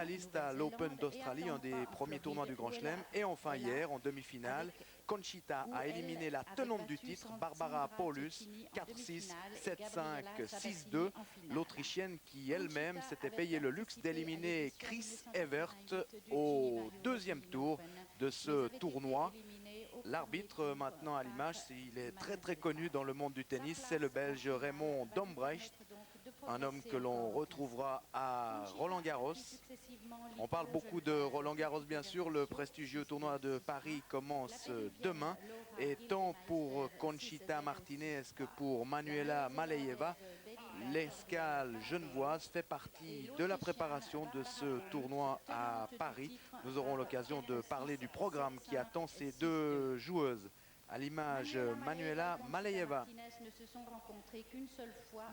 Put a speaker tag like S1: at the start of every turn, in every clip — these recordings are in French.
S1: finaliste à l'Open d'Australie, un des premiers tournois du Grand Chelem. Et enfin hier, en demi-finale, Conchita a éliminé la tenante du titre, Barbara Paulus, 4-6, 7-5, 6-2. L'Autrichienne qui elle-même s'était payé le luxe d'éliminer Chris Evert au deuxième tour de ce tournoi. L'arbitre maintenant à l'image, il est très connu dans le monde du tennis, c'est le Belge Raymond Dombrecht, un homme que l'on retrouvera à Roland-Garros. On parle beaucoup de Roland-Garros bien sûr, le prestigieux tournoi de Paris commence demain et tant pour Conchita Martinez que pour Manuela Maleyeva, l'escale genevoise fait partie de la préparation de ce tournoi à Paris. Nous aurons l'occasion de parler du programme qui attend ces deux joueuses. À l'image, Manuela Maleyeva.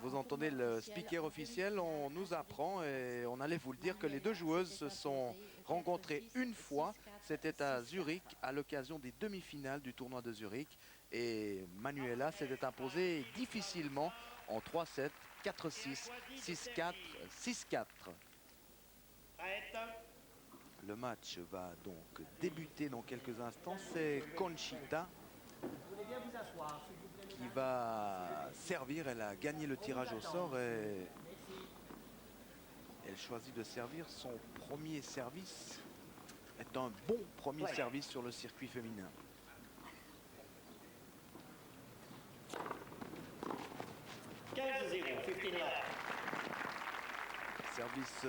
S1: Vous entendez le speaker officiel, on nous apprend et on allait vous le dire que les deux joueuses se sont rencontrées une fois. C'était à Zurich à l'occasion des demi-finales du tournoi de Zurich. Et Manuela s'était imposée difficilement en 3-7, 4-6, 6-4, 6-4. Le match va donc débuter dans quelques instants. C'est Conchita qui va servir. Elle a gagné le tirage au sort et elle choisit de servir. Son premier service est un bon premier service sur le circuit féminin. Service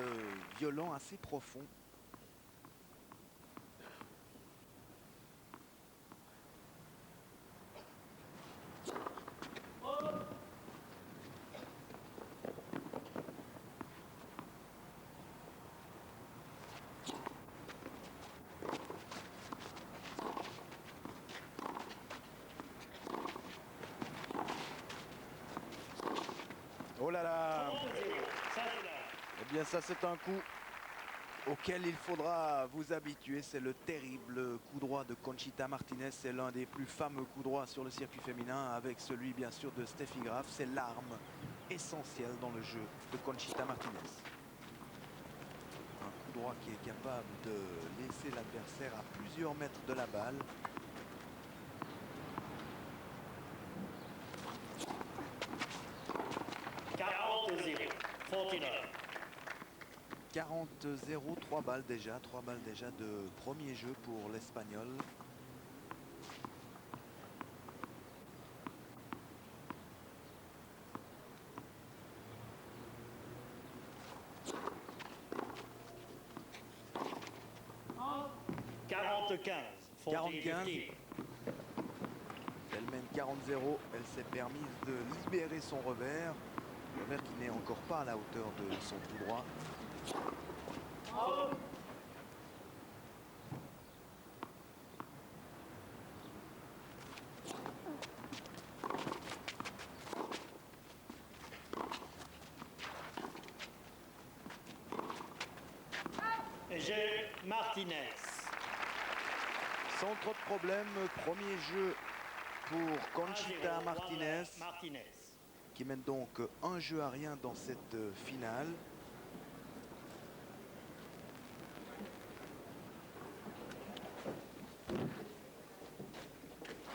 S1: violent, assez profond. Oh là là! Eh bien ça c'est un coup auquel il faudra vous habituer. C'est le terrible coup droit de Conchita Martinez. C'est l'un des plus fameux coups droits sur le circuit féminin avec celui bien sûr de Steffi Graf. C'est l'arme essentielle dans le jeu de Conchita Martinez. Un coup droit qui est capable de laisser l'adversaire à plusieurs mètres de la balle. 40-0, 3 balles déjà de premier jeu pour l'Espagnol. Elle mène 40-0, elle s'est permise de libérer son revers. Revers qui n'est encore pas à la hauteur de son coup droit.
S2: Jeu Martinez.
S1: Sans trop de problèmes, premier jeu pour Conchita Martinez, qui mène donc un jeu à rien dans cette finale.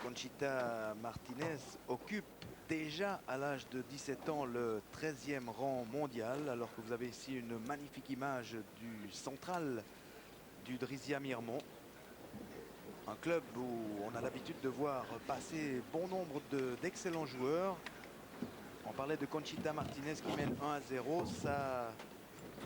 S1: Conchita Martinez occupe déjà à l'âge de 17 ans le 13e rang mondial, alors que vous avez ici une magnifique image du central du Drisia Mirmont. Un club où on a l'habitude de voir passer bon nombre d'excellents joueurs. On parlait de Conchita Martinez qui mène 1-0.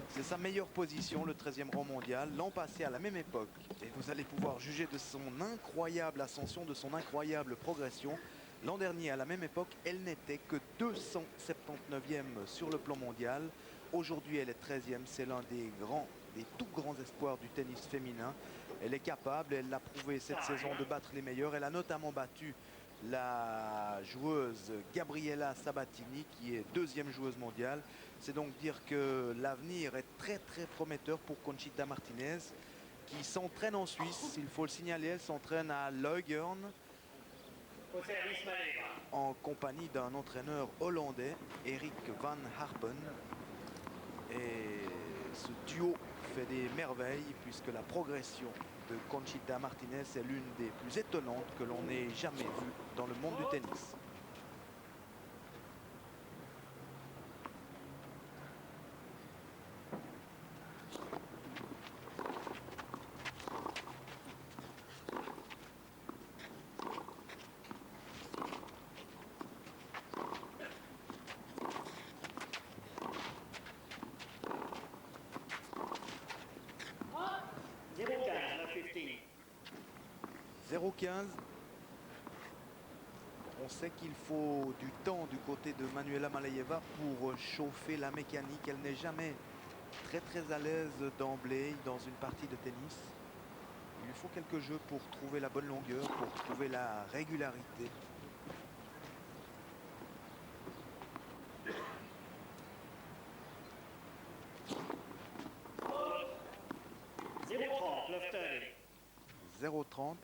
S1: C'est sa meilleure position, le 13e rang mondial. L'an passé, à la même époque, et vous allez pouvoir juger de son incroyable ascension, de son incroyable progression. L'an dernier, à la même époque, elle n'était que 279e sur le plan mondial. Aujourd'hui, elle est 13e. C'est l'un des tout grands espoirs du tennis féminin. Elle est capable, elle l'a prouvé cette saison, de battre les meilleurs. Elle a notamment battu la joueuse Gabriela Sabatini, qui est deuxième joueuse mondiale. C'est donc dire que l'avenir est très prometteur pour Conchita Martinez, qui s'entraîne en Suisse. Il faut le signaler, elle s'entraîne à Leugern en compagnie d'un entraîneur hollandais, Erik van Harpen. Et ce duo fait des merveilles puisque la progression de Conchita Martinez est l'une des plus étonnantes que l'on ait jamais vues dans le monde du tennis.
S2: La 15.
S1: 0-15. On sait qu'il faut du temps du côté de Manuela Malayeva pour chauffer la mécanique. Elle n'est jamais très à l'aise d'emblée dans une partie de tennis. Il lui faut quelques jeux pour trouver la bonne longueur, pour trouver la régularité.
S2: Left
S1: 0-30.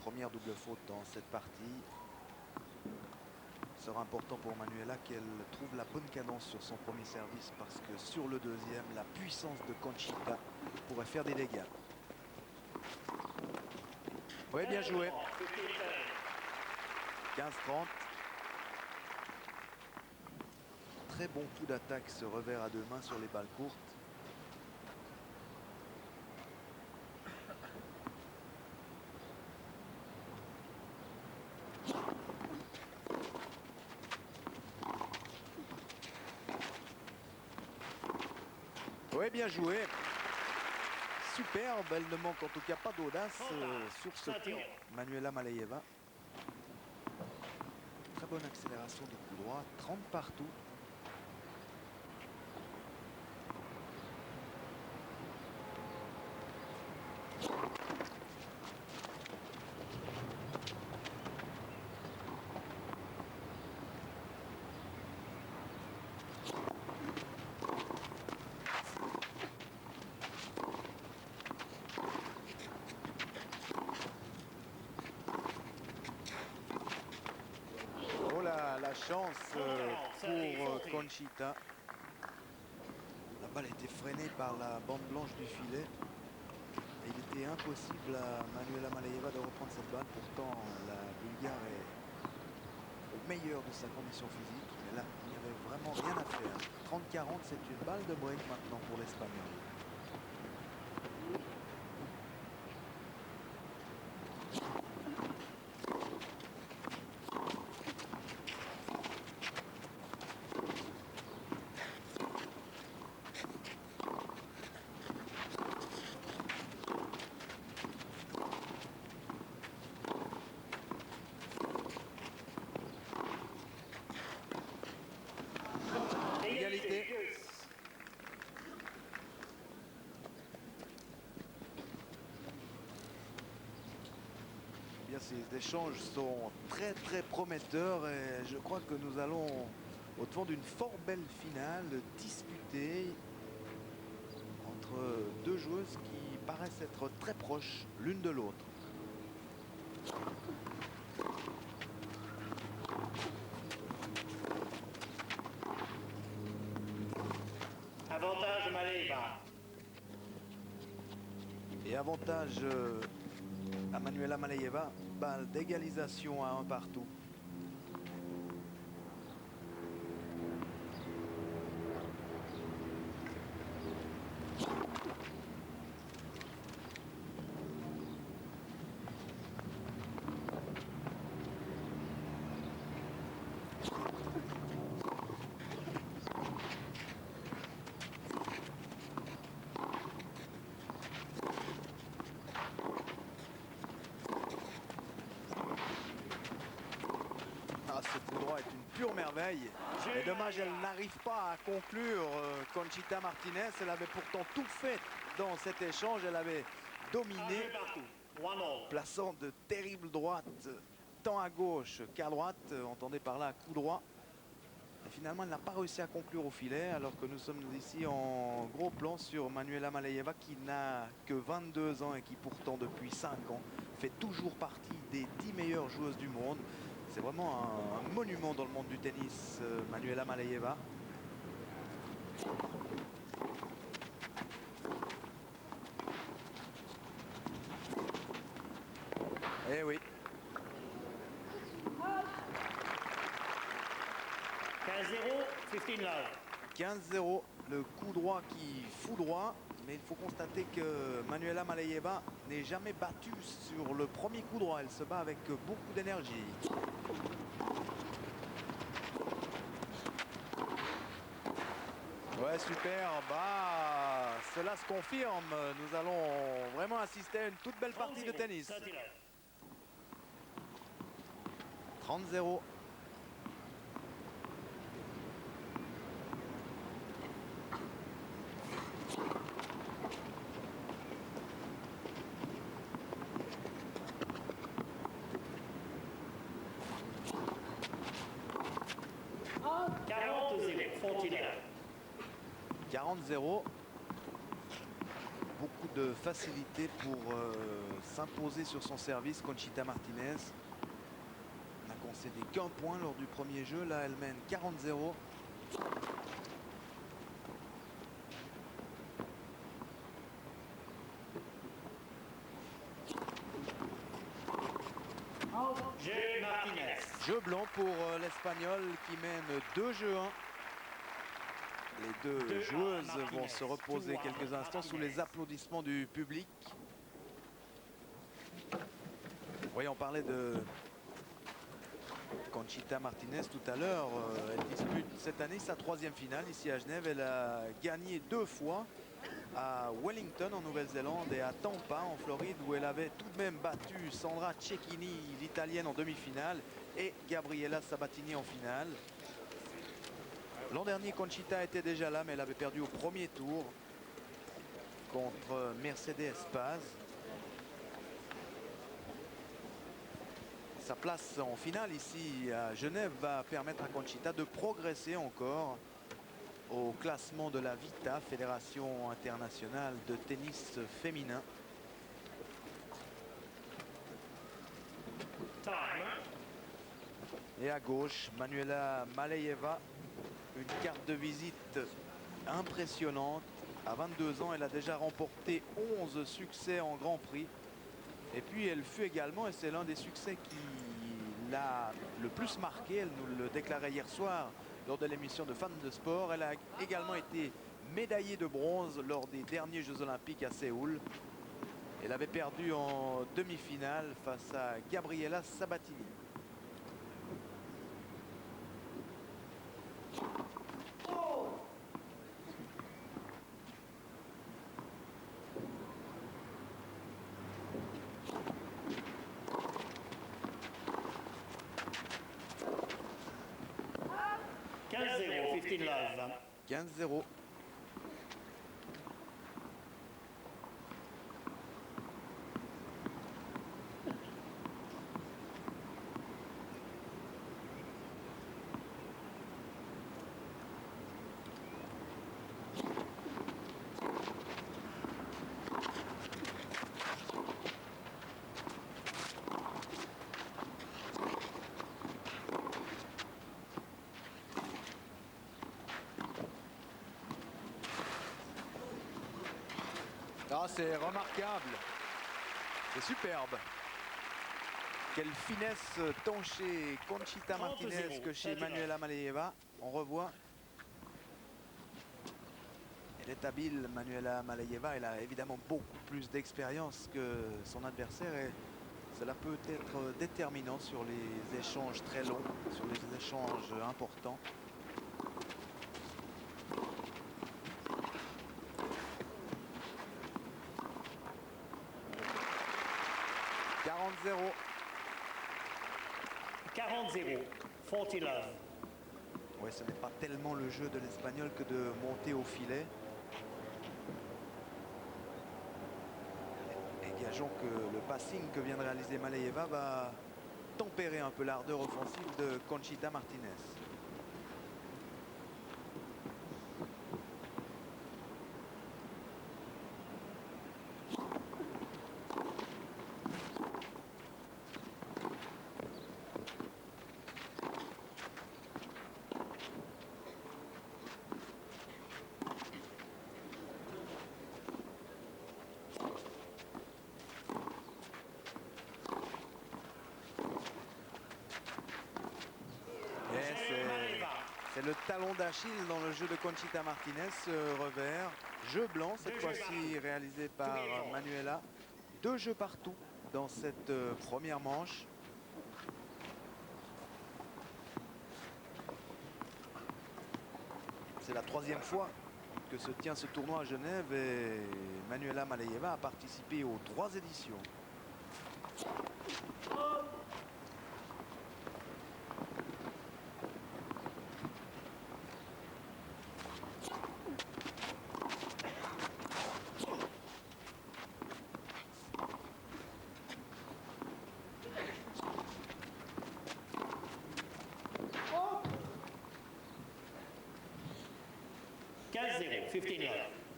S1: Première double faute dans cette partie. Il sera important pour Manuela qu'elle trouve la bonne cadence sur son premier service parce que sur le deuxième, la puissance de Conchita pourrait faire des dégâts. Oui, bien joué. 15-30. Très bon coup d'attaque, ce revers à deux mains sur les balles courtes. Oui, bien joué. Superbe, elle ne manque en tout cas pas d'audace sur ce coup. Manuela Malayeva. Très bonne accélération du coup droit, 30 partout. La chance pour Conchita. La balle a été freinée par la bande blanche du filet. Et il était impossible à Manuela Malayeva de reprendre cette balle. Pourtant, la Bulgare est au meilleur de sa condition physique. Mais là, il n'y avait vraiment rien à faire. 30-40, c'est une balle de break maintenant pour l'Espagnol. Égalité. Bien, ces échanges sont très prometteurs et je crois que nous allons au devant d'une fort belle finale disputée entre deux joueuses qui paraissent être très proches l'une de l'autre.
S2: Avantage Malayeva.
S1: Et avantage à Manuela Malayeva, balle d'égalisation à un partout. Ce coup droit est une pure merveille. Et dommage, elle n'arrive pas à conclure. Conchita Martinez, elle avait pourtant tout fait dans cet échange. Elle avait dominé, plaçant de terribles droites, tant à gauche qu'à droite. Entendez par là coup droit. Et finalement, elle n'a pas réussi à conclure au filet, alors que nous sommes ici en gros plan sur Manuela Malayeva, qui n'a que 22 ans et qui pourtant, depuis 5 ans, fait toujours partie des 10 meilleures joueuses du monde. C'est vraiment un monument dans le monde du tennis, Manuela Malayeva.
S2: love.
S1: 15-0, le coup droit qui foudroie. Mais il faut constater que Manuela Maleyeva n'est jamais battue sur le premier coup droit. Elle se bat avec beaucoup d'énergie. Ouais, super. Bah, cela se confirme. Nous allons vraiment assister à une toute belle partie de tennis. 30-0.
S2: Ah, 40-0.
S1: 40-0. Beaucoup de facilité pour s'imposer sur son service. Conchita Martinez n'a concédé qu'un point lors du premier jeu. Là, elle mène 40-0.
S2: Jeu Martinez.
S1: Jeu blanc pour l'Espagnol qui mène 2-1. Les deux joueuses vont se reposer quelques instants sous les applaudissements du public. Oui, on parlait de Conchita Martinez tout à l'heure. Elle dispute cette année sa 3e finale ici à Genève. Elle a gagné 2 fois à Wellington en Nouvelle-Zélande et à Tampa en Floride, où elle avait tout de même battu Sandra Cecchini, l'italienne, en demi-finale, et Gabriela Sabatini en finale. L'an dernier, Conchita était déjà là, mais elle avait perdu au premier tour contre Mercedes Paz. Sa place en finale ici à Genève va permettre à Conchita de progresser encore au classement de la VITA, Fédération internationale de tennis féminin.
S2: Time.
S1: Et à gauche, Manuela Maleyeva, une carte de visite impressionnante. À 22 ans, elle a déjà remporté 11 succès en Grand Prix. Et puis elle fut également, et c'est l'un des succès qui l'a le plus marqué, elle nous le déclarait hier soir lors de l'émission de Fans de Sport, elle a également été médaillée de bronze lors des derniers Jeux Olympiques à Séoul. Elle avait perdu en demi-finale face à Gabriela Sabatini.
S2: Love.
S1: 15-0. Ah, c'est remarquable. C'est superbe. Quelle finesse tant chez Conchita Martinez que chez Manuela Maleyeva. On revoit. Elle est habile, Manuela Maleyeva. Elle a évidemment beaucoup plus d'expérience que son adversaire et cela peut être déterminant sur les échanges très longs, sur les échanges importants. « 40-0.
S2: 40-0. 40 love.
S1: Ouais, ce n'est pas tellement le jeu de l'Espagnol que de monter au filet. Et gageons que le passing que vient de réaliser Maleyeva va tempérer un peu l'ardeur offensive de Conchita Martinez. le talon d'Achille dans le jeu de Conchita Martinez, revers. Jeu blanc, cette fois-ci réalisé par Manuela. 2 jeux partout dans cette première manche. C'est la 3e fois que se tient ce tournoi à Genève et Manuela Maleyeva a participé aux 3 éditions.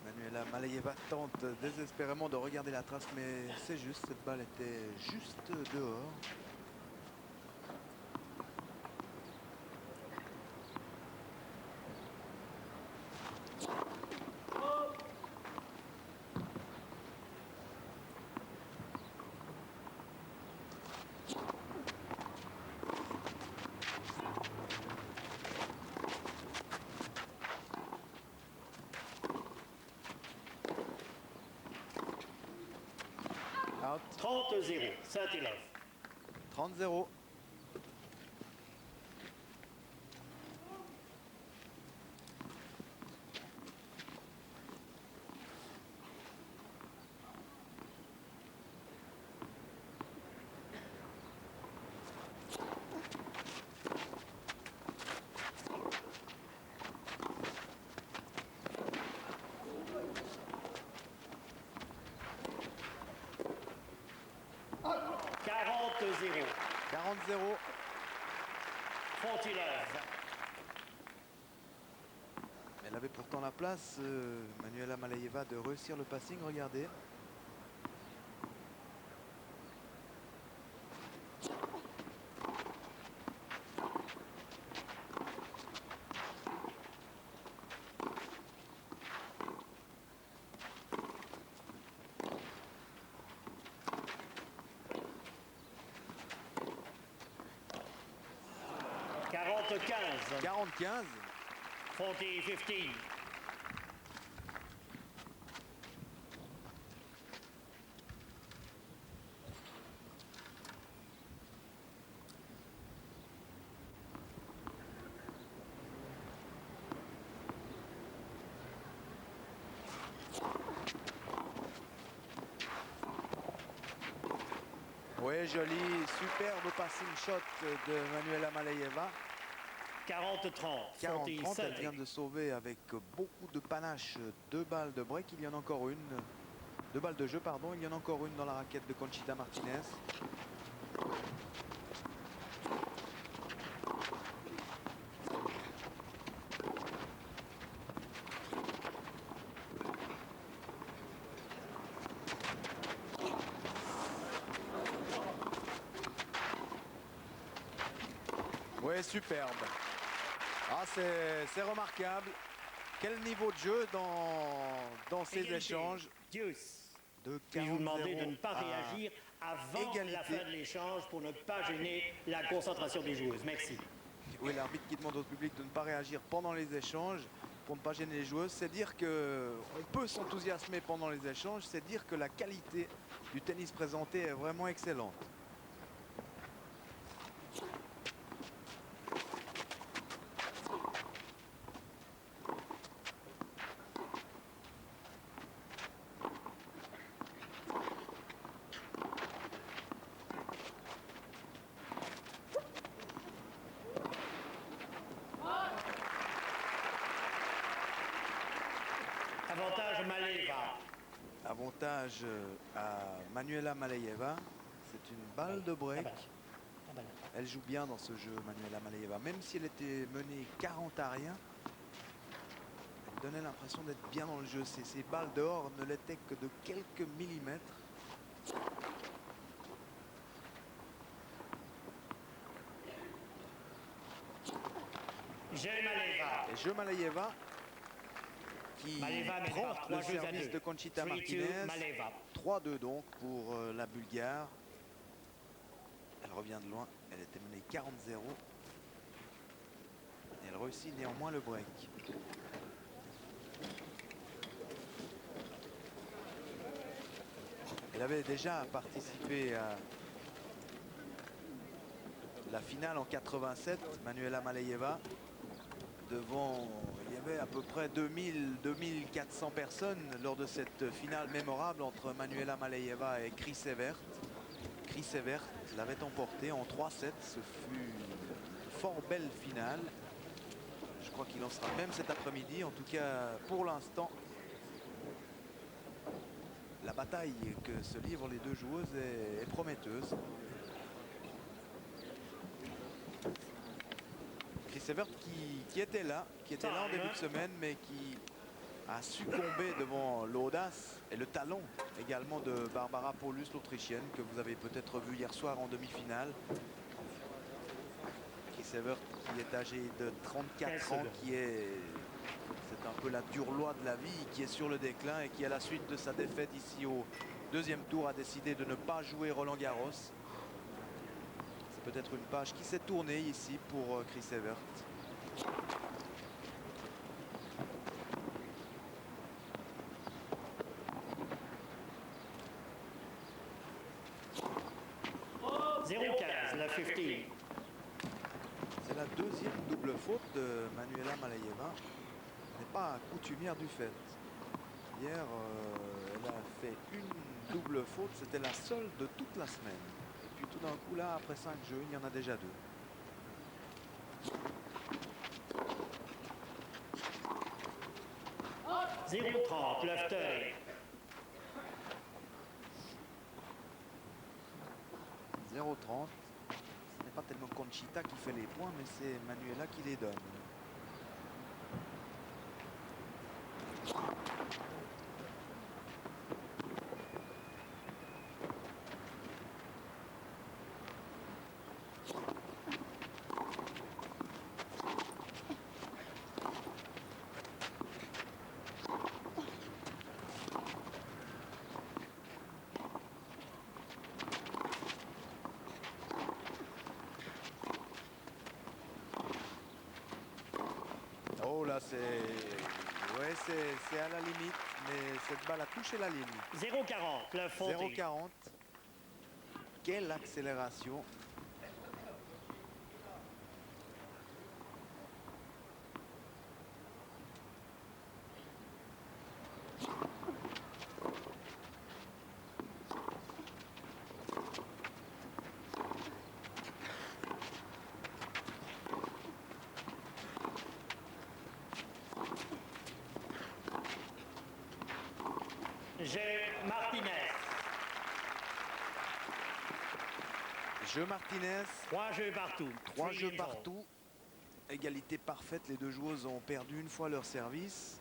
S1: Manuela Maleyeva tente désespérément de regarder la trace, mais c'est juste, cette balle était juste dehors. Out.
S2: 30-0, Saint-Élove.
S1: 30-0. Elle avait pourtant la place, Manuela Maleyeva, de réussir le passing. Regardez.
S2: Quarante-quinze.
S1: 40-15.
S2: 40-15.
S1: Oui, joli, superbe passing shot de Manuela Maleyeva.
S2: 40-30.
S1: 40-30, elle vient de sauver avec beaucoup de panache 2 balles de break. Il y en a encore une. 2 balles de jeu, pardon. Il y en a encore une dans la raquette de Conchita Martinez. Oui, superbe. Ah, c'est remarquable. Quel niveau de jeu dans ces échanges. De
S2: puis vous demander de ne pas réagir avant
S1: égalité.
S2: La fin de l'échange pour ne pas gêner la concentration des joueuses. Merci.
S1: Oui, l'arbitre qui demande au public de ne pas réagir pendant les échanges pour ne pas gêner les joueuses. C'est dire qu'on peut s'enthousiasmer pendant les échanges. C'est dire que la qualité du tennis présenté est vraiment excellente.
S2: Avantage Maleyeva.
S1: Avantage à Manuela Maleyeva. C'est une balle de break. Elle joue bien dans ce jeu, Manuela Maleyeva. Même si elle était menée 40 à rien, elle donnait l'impression d'être bien dans le jeu. Ces balles dehors ne l'étaient que de quelques millimètres. Et jeu Maleyeva qui prend le service de Conchita Martinez. 3-2 donc pour la Bulgare. Elle revient de loin. Elle était menée 40-0. Et Elle réussit néanmoins le break. Elle avait déjà participé à la finale en 87, Manuela Maleyeva. Devant, il y avait à peu près 2400 personnes lors de cette finale mémorable entre Manuela Maleyeva et Chris Evert. Chris Evert l'avait emporté en 3-7. Ce fut une fort belle finale. Je crois qu'il en sera même cet après-midi. En tout cas, pour l'instant, la bataille que se livrent les deux joueuses est prometteuse. Chris Evert qui était là en début de semaine, mais qui a succombé devant l'audace et le talent également de Barbara Paulus, l'Autrichienne, que vous avez peut-être vu hier soir en demi-finale. Chris Evert qui est âgé de 34 ans, c'est un peu la dure loi de la vie, qui est sur le déclin et qui, à la suite de sa défaite ici au deuxième tour, a décidé de ne pas jouer Roland Garros. C'est peut-être une page qui s'est tournée ici pour Chris Evert. C'est la deuxième double faute de Manuela Maleyeva. Elle n'est pas coutumière du fait. Hier, elle a fait une double faute. C'était la seule de toute la semaine. Et puis tout d'un coup, là, après 5 jeux, il y en a déjà 2.
S2: .30, love 30.
S1: 0,30. Ce n'est pas tellement Conchita qui fait les points, mais c'est Manuela qui les donne. Oh là, c'est à la limite, mais cette balle a touché la ligne.
S2: 0,40, love 40.
S1: 0,40. Quelle accélération. Jeu Martinez.
S2: 3 jeux partout.
S1: 3 jeux partout. Égalité parfaite. Les deux joueuses ont perdu une fois leur service.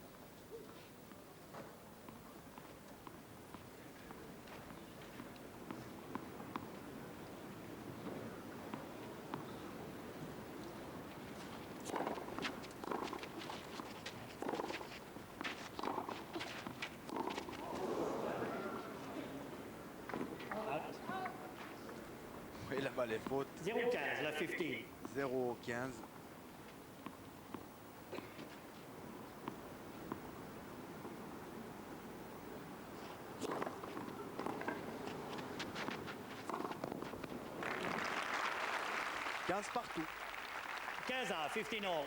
S1: Et la balle est faute.
S2: 0,15, la 50.
S1: 0,15. Partout.
S2: 15 à 15 all.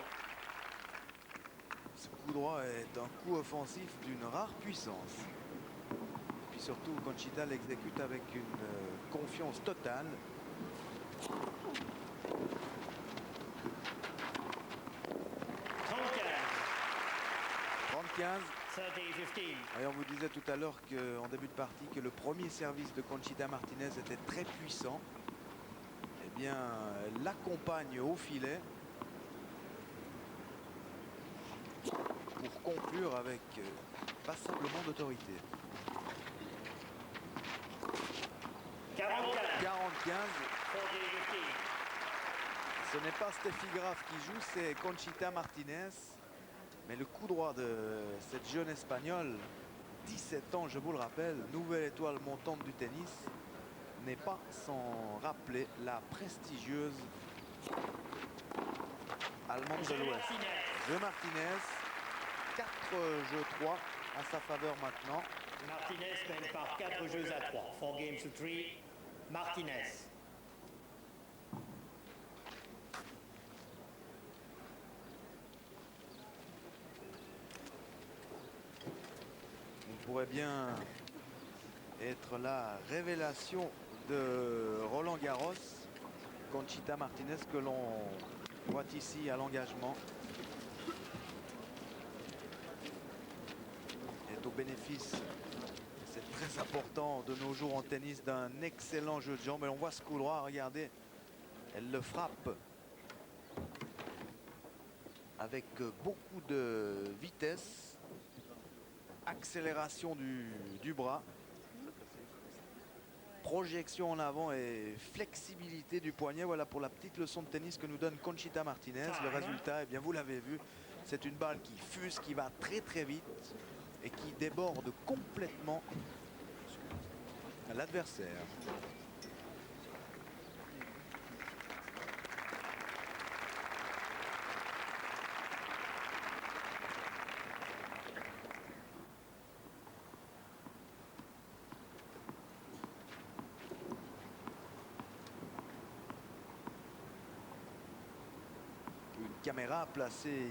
S1: Ce coup droit est un coup offensif d'une rare puissance. Et puis surtout, Conchita l'exécute avec une confiance totale. 35. Et on vous disait tout à l'heure qu'en début de partie que le premier service de Conchita Martinez était très puissant. Eh bien, elle l'accompagne au filet pour conclure avec passablement d'autorité. 45. Ce n'est pas Steffi Graf qui joue, c'est Conchita Martinez. Mais le coup droit de cette jeune Espagnole, 17 ans, je vous le rappelle, nouvelle étoile montante du tennis, n'est pas sans rappeler la prestigieuse allemande de
S2: Jeu
S1: l'Ouest.
S2: Martinez.
S1: Jeu Martinez, 4 jeux 3 en sa faveur maintenant.
S2: Martinez mène par 4 jeux à 3. 4 games to 3. Martinez.
S1: Il pourrait bien être la révélation de Roland Garros. Conchita Martinez que l'on voit ici à l'engagement. Est au bénéfice, c'est très important de nos jours en tennis, d'un excellent jeu de jambes. Et on voit ce coup droit, regardez, elle le frappe avec beaucoup de vitesse, accélération du bras, projection en avant et flexibilité du poignet. Voilà pour la petite leçon de tennis que nous donne Conchita Martinez. Le résultat, eh bien, vous l'avez vu, c'est une balle qui fuse, qui va très très vite et qui déborde complètement l'adversaire. Caméra placée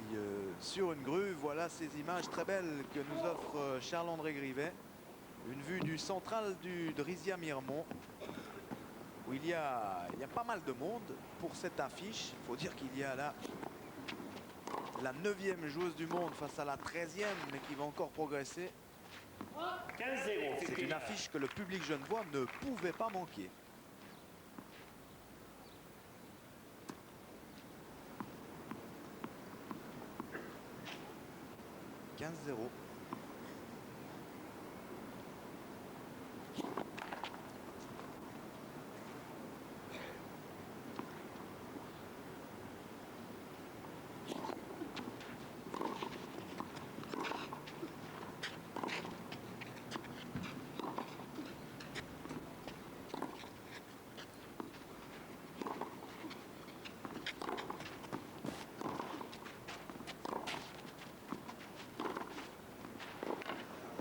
S1: sur une grue. Voilà ces images très belles que nous offre Charles-André Grivet. Une vue du central du Drisia Mirmont, où il y a pas mal de monde pour cette affiche. Il faut dire qu'il y a là la 9e joueuse du monde face à la 13e, mais qui va encore progresser.
S2: 15-0.
S1: C'est une affiche que le public genevois ne pouvait pas manquer. 15-0.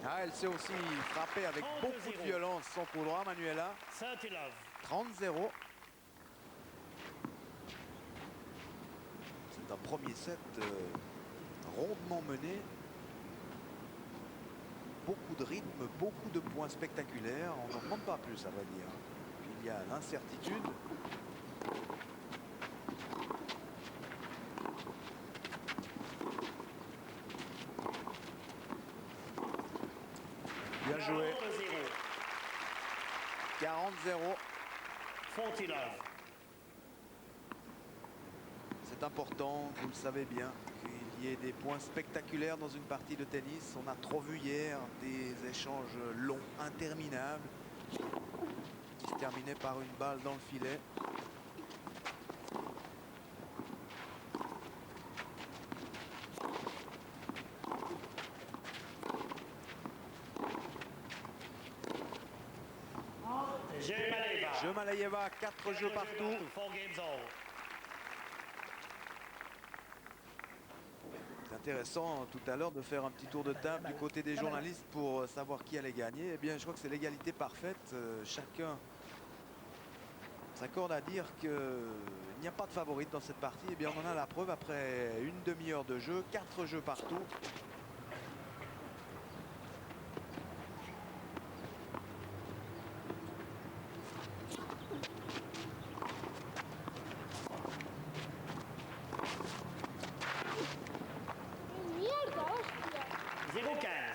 S1: Ah, elle sait aussi frapper avec beaucoup de violence son coup droit, Manuela. 30-0. C'est un premier set rondement mené. Beaucoup de rythme, beaucoup de points spectaculaires. On n'en demande pas plus, à vrai dire. Il y a l'incertitude. Bien joué. 40-0. C'est important, vous le savez bien, qu'il y ait des points spectaculaires dans une partie de tennis. On a trop vu hier des échanges longs, interminables, qui se terminaient par une balle dans le filet. Jeux-Malayeva, 4 jeux partout. C'est intéressant tout à l'heure de faire un petit tour de table du côté des journalistes pour savoir qui allait gagner. Eh bien, je crois que c'est l'égalité parfaite. Chacun s'accorde à dire qu'il n'y a pas de favorite dans cette partie. Eh bien, on en a la preuve après une demi-heure de jeu, 4 jeux partout.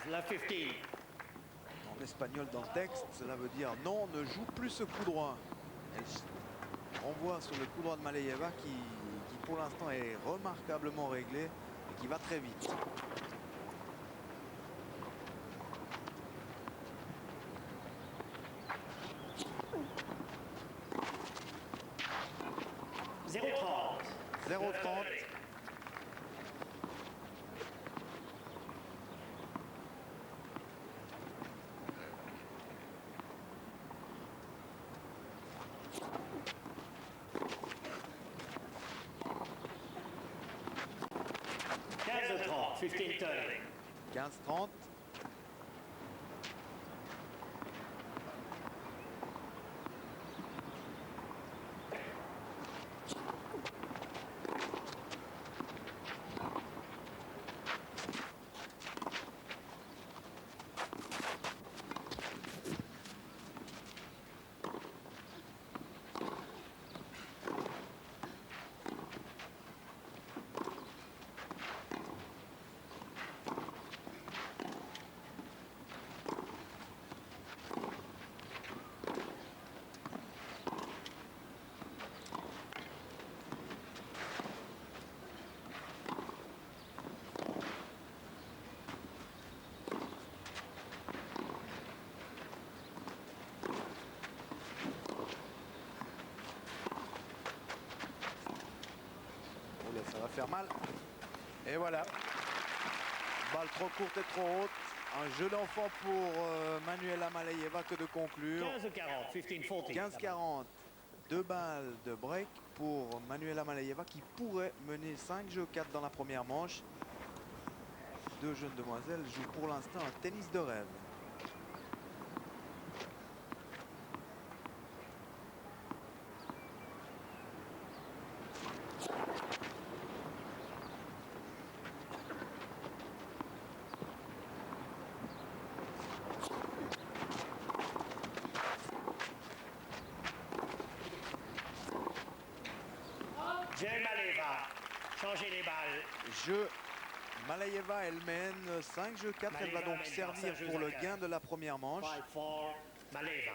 S2: La 15.
S1: En espagnol dans le texte, cela veut dire non, ne joue plus ce coup droit. Elle renvoie sur le coup droit de Malayeva qui pour l'instant est remarquablement réglé et qui va très vite. « 0-30.
S2: 15-30.
S1: 15-30. Ça va faire mal. Et voilà. Balle trop courte et trop haute. Un jeu d'enfant pour Manuela Maleyeva que de conclure.
S2: 15-40, 15-40.
S1: 15-40. 2 balles de break pour Manuela Maleyeva qui pourrait mener 5-4 dans la première manche. Deux jeunes demoiselles jouent pour l'instant un tennis de rêve.
S2: Maleyeva, changez les balles.
S1: Jeu. Maleyeva, elle mène 5-4. Elle va donc servir pour le gain de la première manche.
S2: 5-4, Maleyeva.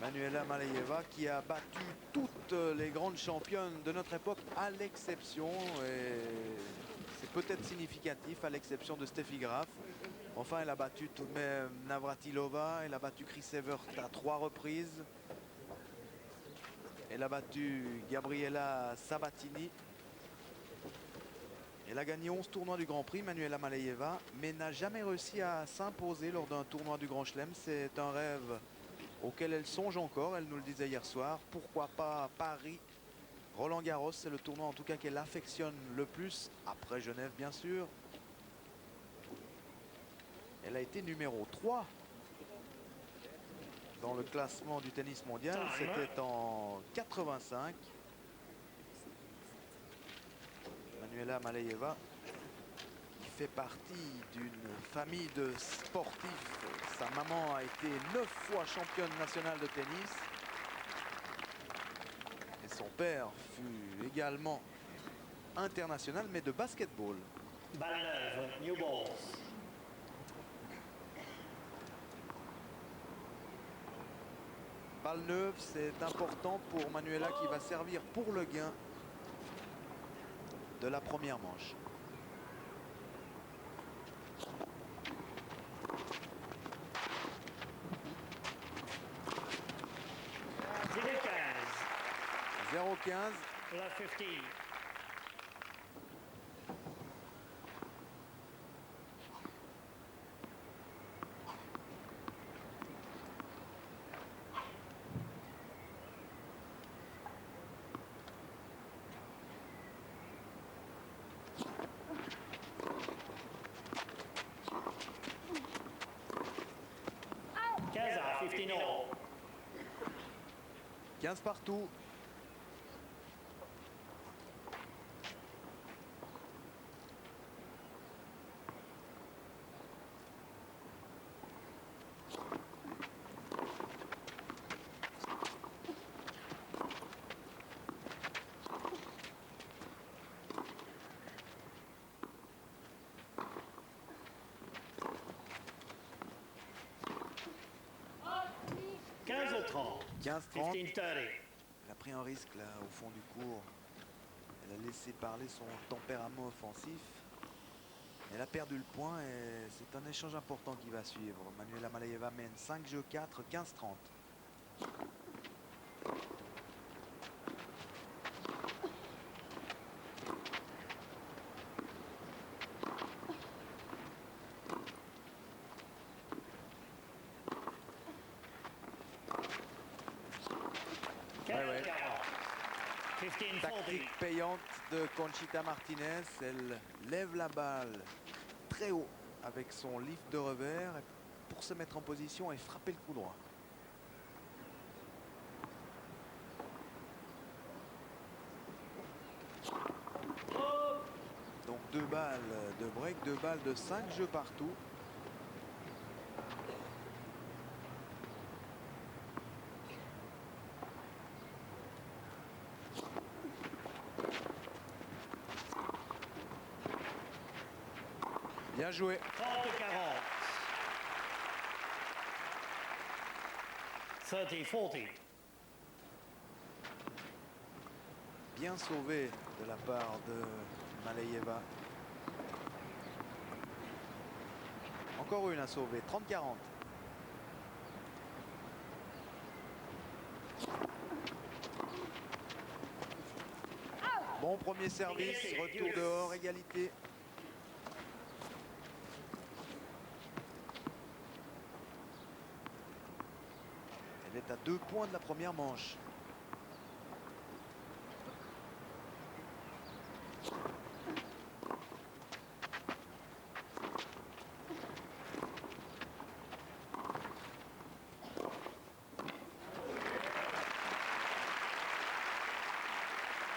S1: Manuela Maleyeva qui a battu toutes les grandes championnes de notre époque à l'exception, et c'est peut-être significatif, à l'exception de Steffi Graf. Enfin, elle a battu tout de même Navratilova, elle a battu Chris Evert à 3 reprises. Elle a battu Gabriela Sabatini. Elle a gagné 11 tournois du Grand Prix, Manuela Maleyeva, mais n'a jamais réussi à s'imposer lors d'un tournoi du Grand Chelem. C'est un rêve auquel elle songe encore, elle nous le disait hier soir. Pourquoi pas Paris, Roland Garros, c'est le tournoi en tout cas qu'elle affectionne le plus, après Genève bien sûr. Elle a été numéro 3 dans le classement du tennis mondial, c'était en 85. Manuela Maleyeva qui fait partie d'une famille de sportifs. Sa maman a été 9 fois championne nationale de tennis. Et son père fut également international, mais de basketball.
S2: Balle neuve, new balls.
S1: Balle neuve, c'est important pour Manuela qui va servir pour le gain de la première manche. « 0-15. »
S2: La 50. Kaza, 15 all.
S1: 15 partout. «
S2: 15-30.
S1: 15-30.
S2: 15-30.
S1: Elle a pris un risque là au fond du court. Elle a laissé parler son tempérament offensif. Elle a perdu le point et c'est un échange important qui va suivre. Manuela Maleyeva mène 5-4, 15-30.
S2: 15-40.
S1: Tactique payante de Conchita Martinez. Elle lève la balle très haut avec son lift de revers pour se mettre en position et frapper le coup droit. Donc 2 balles de break, 2 balles de 5 jeux partout. Bien joué.
S2: 30-40. 30-40.
S1: Bien sauvé de la part de Malayeva. Encore une à sauver. 30-40. Bon premier service. Retour dehors. Égalité. Elle est à 2 points de la première manche.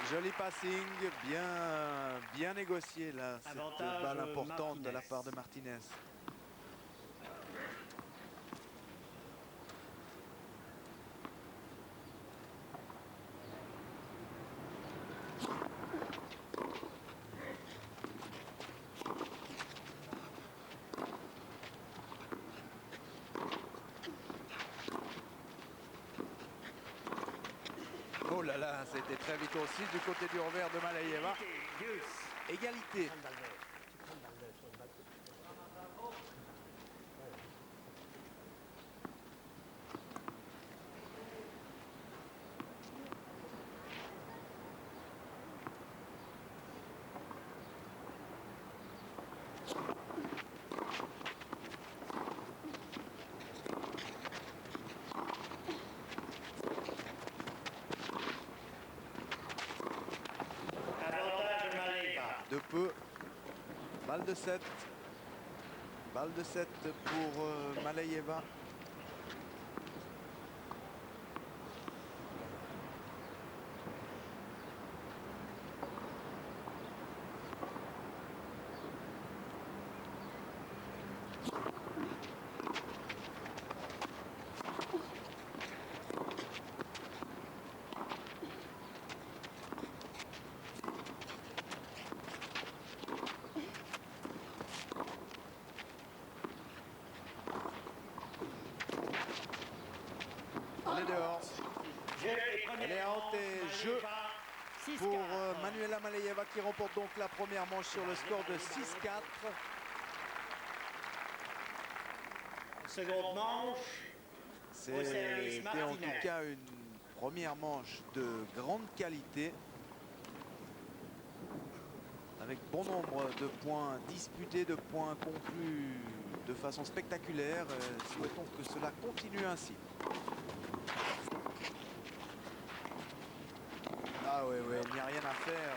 S1: Joli passing, bien négocié là, cette
S2: Avantage,
S1: balle importante de la
S2: Martinez.
S1: part de Martinez. Oh là là, c'était très vite aussi du côté du revers de Malayeva. Égalité.
S2: Avantage Malayeva.
S1: De peu. Balle de 7. Balle de 7 pour Malayeva. Elle est dehors. Elle est out et jeu pour Manuela Malayeva qui remporte donc la première manche sur le score de 6-4.
S2: Seconde manche. Au service,
S1: C'était en
S2: Martinez.
S1: tout cas une première manche de grande qualité. Avec bon nombre de points disputés, de points conclus de façon spectaculaire. Souhaitons que cela continue ainsi. Ah ouais, il n'y a rien à faire.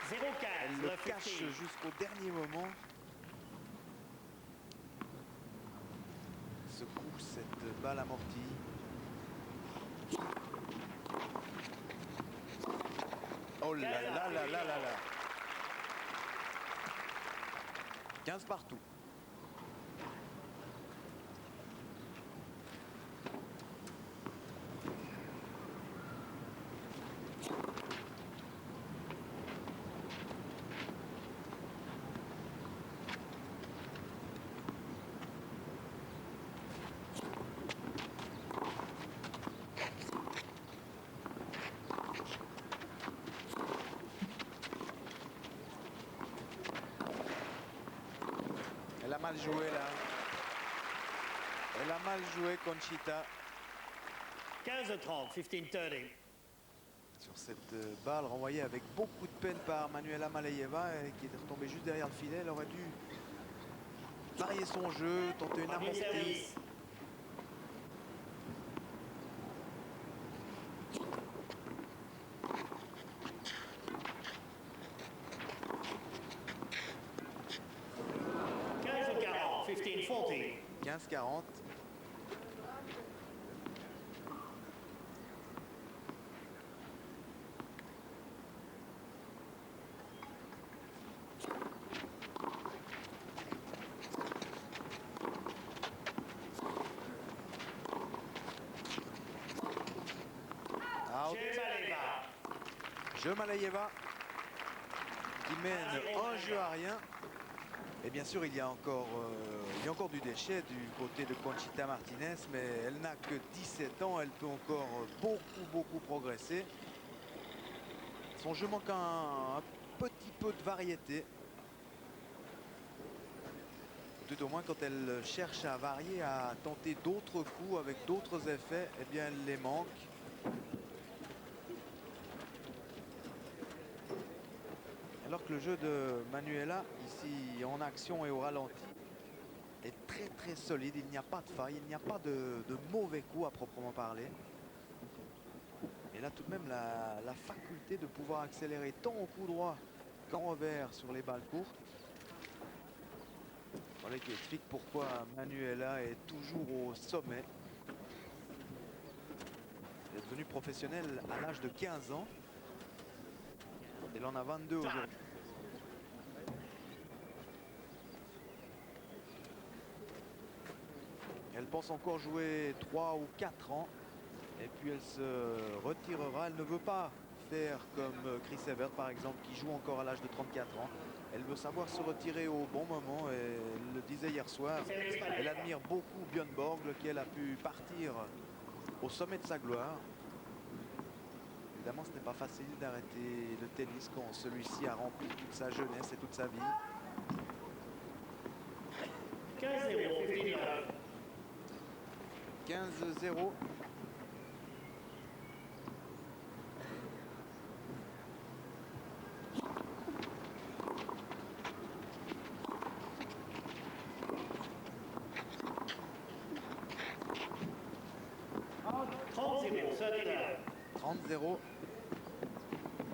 S2: 0-15.
S1: Elle le cache jusqu'au dernier moment. Secoue cette balle amortie. Oh là là là là là là. 15 partout. Elle a mal joué là. Elle a mal joué Conchita
S2: 15-30. 15-30.
S1: sur cette balle renvoyée avec beaucoup de peine par Manuela Malayeva et qui est retombée juste derrière le filet. Elle aurait dû varier son jeu, tenter une
S2: Premier
S1: amortie.
S2: service.
S1: 15-40. Out. Jeu Malayeva qui mène un jeu à rien. Et bien sûr, il y a encore du déchet du côté de Conchita Martinez, mais elle n'a que 17 ans. Elle peut encore beaucoup progresser. Son jeu manque un petit peu de variété. Tout au moins quand elle cherche à varier, à tenter d'autres coups avec d'autres effets, eh bien elle les manque. Alors que le jeu de Manuela, ici en action et au ralenti, est très solide. Il n'y a pas de faille, il n'y a pas de mauvais coups à proprement parler. Et là tout de même la faculté de pouvoir accélérer tant au coup droit qu'en revers sur les balles courtes. Voilà qui explique pourquoi Manuela est toujours au sommet. Elle est devenue professionnelle à l'âge de 15 ans. Elle en a 22 aujourd'hui. Elle pense encore jouer 3 ou 4 ans. Et puis elle se retirera. Elle ne veut pas faire comme Chris Evert par exemple, qui joue encore à l'âge de 34 ans. Elle veut savoir se retirer au bon moment. Et elle le disait hier soir, elle admire beaucoup Björn Borg, lequel a pu partir au sommet de sa gloire. Évidemment, ce n'est pas facile d'arrêter le tennis quand celui-ci a rempli toute sa jeunesse et toute sa vie. 15-0.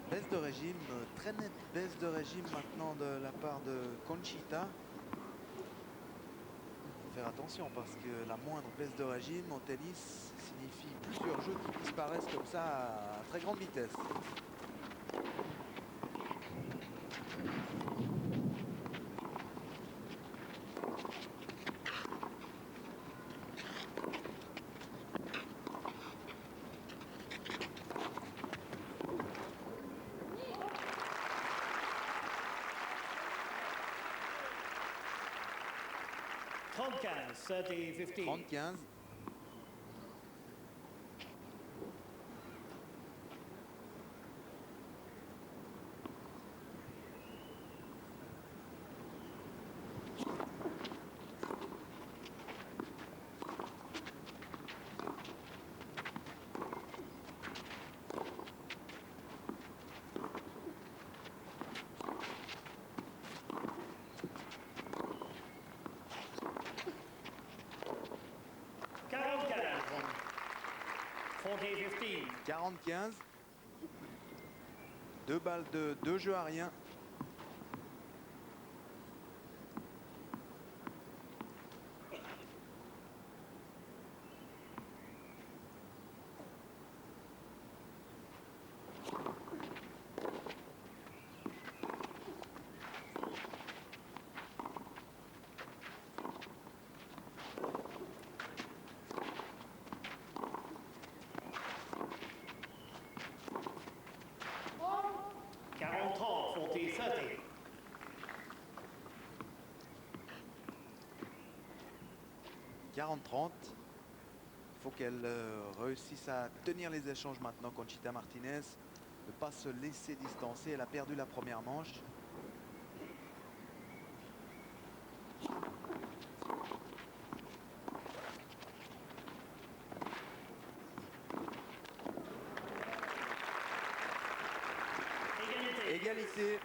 S1: Baisse de régime, très nette baisse de régime maintenant de la part de Conchita. Faut faire attention parce que la moindre baisse de régime en tennis signifie plusieurs jeux qui disparaissent comme ça à très grande vitesse.
S2: Thirty
S1: 30-15.
S2: Forty
S1: 40-15. Deux balles de 2 jeux à rien. « 40-30 ». Il faut qu'elle réussisse à tenir les échanges maintenant, Conchita Martinez. Ne pas se laisser distancer. Elle a perdu la première manche. Égalité.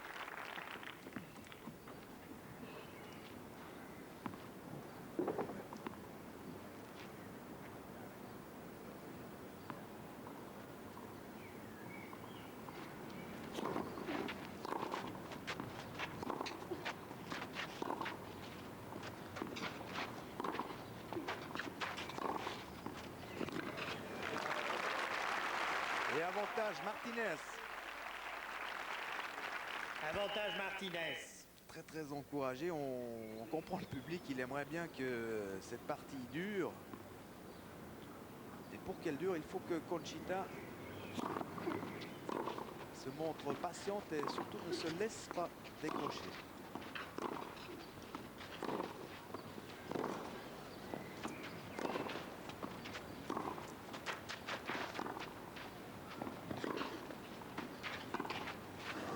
S1: avantage Martinez.
S2: Avantage Martinez.
S1: Très très encouragé. On comprend le public, il aimerait bien que cette partie dure. Et pour qu'elle dure, il faut que Conchita se montre patiente et surtout ne se laisse pas décrocher.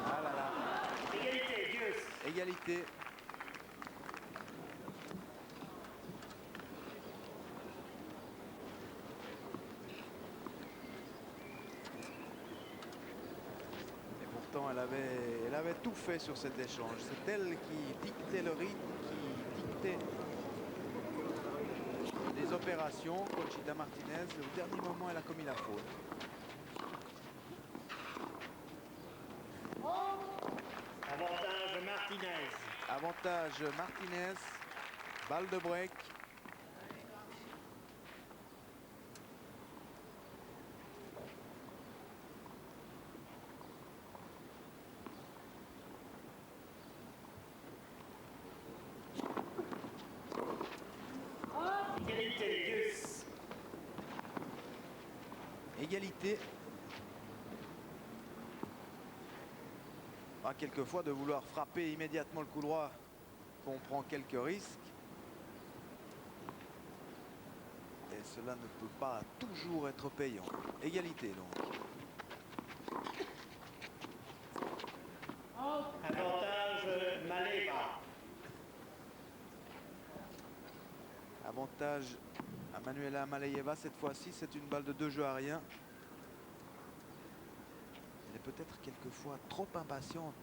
S1: Ah là là.
S2: Égalité, Dieus.
S1: Égalité. Elle avait tout fait sur cet échange. C'est elle qui dictait le rythme, qui dictait les opérations. Conchita Martinez, au dernier moment, elle a commis la faute.
S2: Avantage Martinez.
S1: Avantage Martinez. Balle de break.
S2: Égalité, Dieus.
S1: Égalité. Ah, quelquefois, de vouloir frapper immédiatement le coup droit, on prend quelques risques. Et cela ne peut pas toujours être payant. Égalité, donc.
S2: Avantage Maleva.
S1: Avantage à Manuela Maleyeva. Cette fois-ci, c'est une balle de 2 jeux à rien. Elle est peut-être quelquefois trop impatiente,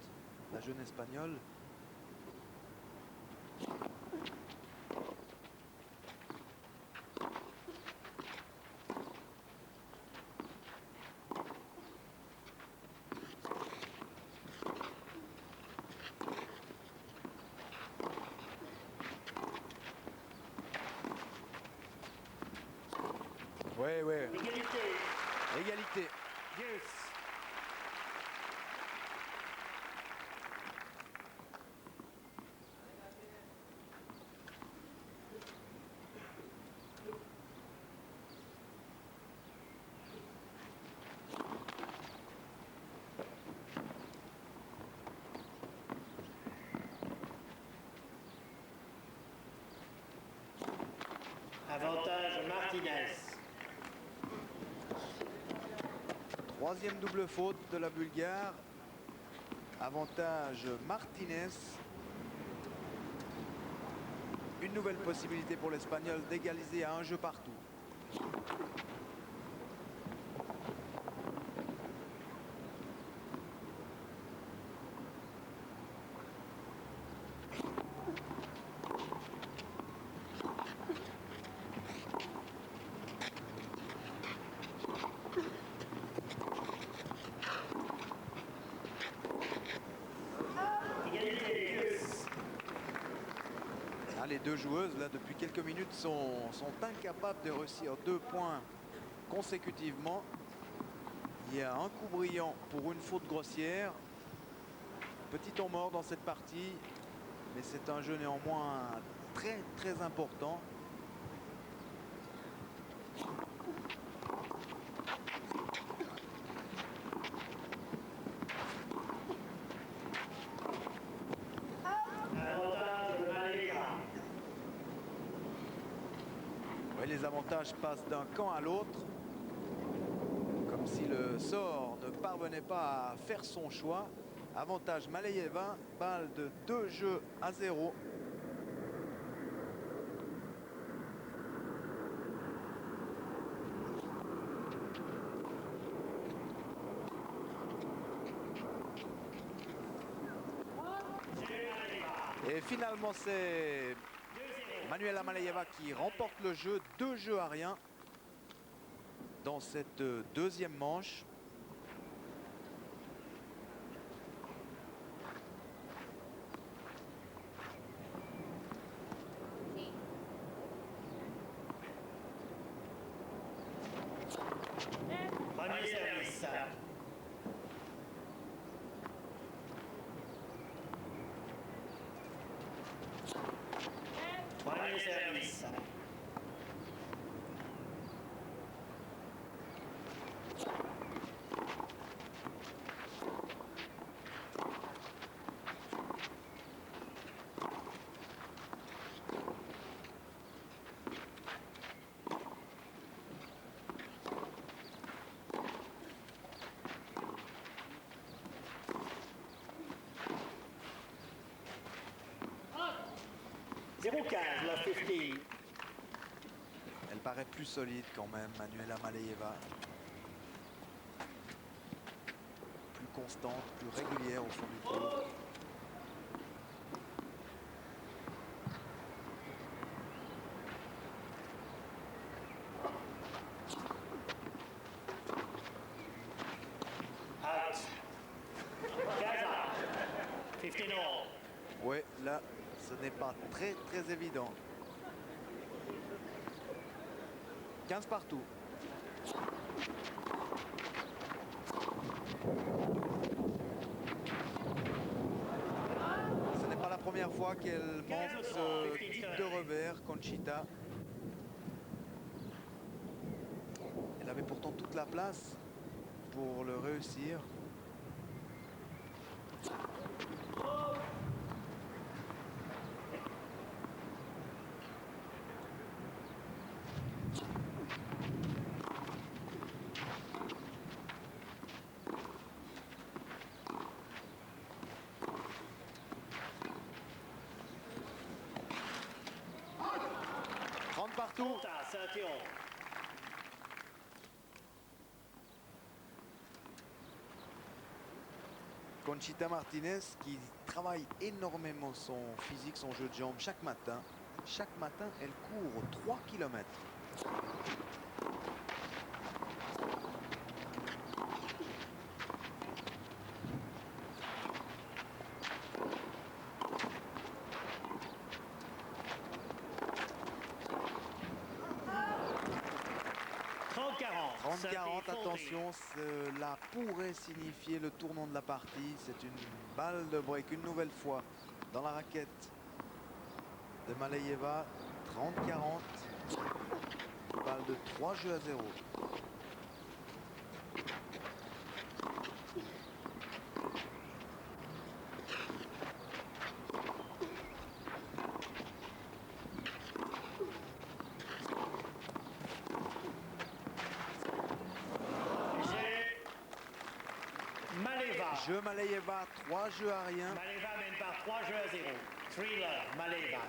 S1: la jeune Espagnole. Oui, oui.
S2: Égalité.
S1: Égalité.
S2: Dieus. Avantage Martinez.
S1: Troisième double faute de la Bulgare. Avantage Martinez. Une nouvelle possibilité pour l'Espagnol d'égaliser à un jeu partout. Les deux joueuses, là, depuis quelques minutes, sont incapables de réussir 2 points consécutivement. Il y a un coup brillant pour une faute grossière. Petit temps mort dans cette partie, mais c'est un jeu néanmoins très, très important. Les avantages passent d'un camp à l'autre, comme si le sort ne parvenait pas à faire son choix. Avantage Maleyeva, balle de 2 jeux à 0. Et finalement, c'est Manuela Maleyeva qui remporte le jeu, 2 jeux à rien dans cette deuxième manche.
S2: Premier service. service. La 50.
S1: Elle paraît plus solide quand même, Manuela Maleyeva. Plus constante, plus régulière au fond du tour.
S2: Out. Gaza. 15 all.
S1: Oui, là, ce n'est pas très évident. 15 partout. Ce n'est pas la première fois qu'elle monte ce type de revers, Conchita. Elle avait pourtant toute la place pour le réussir. Partout. Conchita Martinez qui travaille énormément son physique, son jeu de jambes chaque matin. Chaque matin, elle court 3 km. Attention, cela pourrait signifier le tournant de la partie. C'est une balle de break une nouvelle fois dans la raquette de Maleyeva. 30-40. Balle de 3 jeux à 0. Jeu Maleyeva, 3 jeux à rien.
S2: Maleyeva mène par 3 jeux à 0. 3-love, Maleyeva.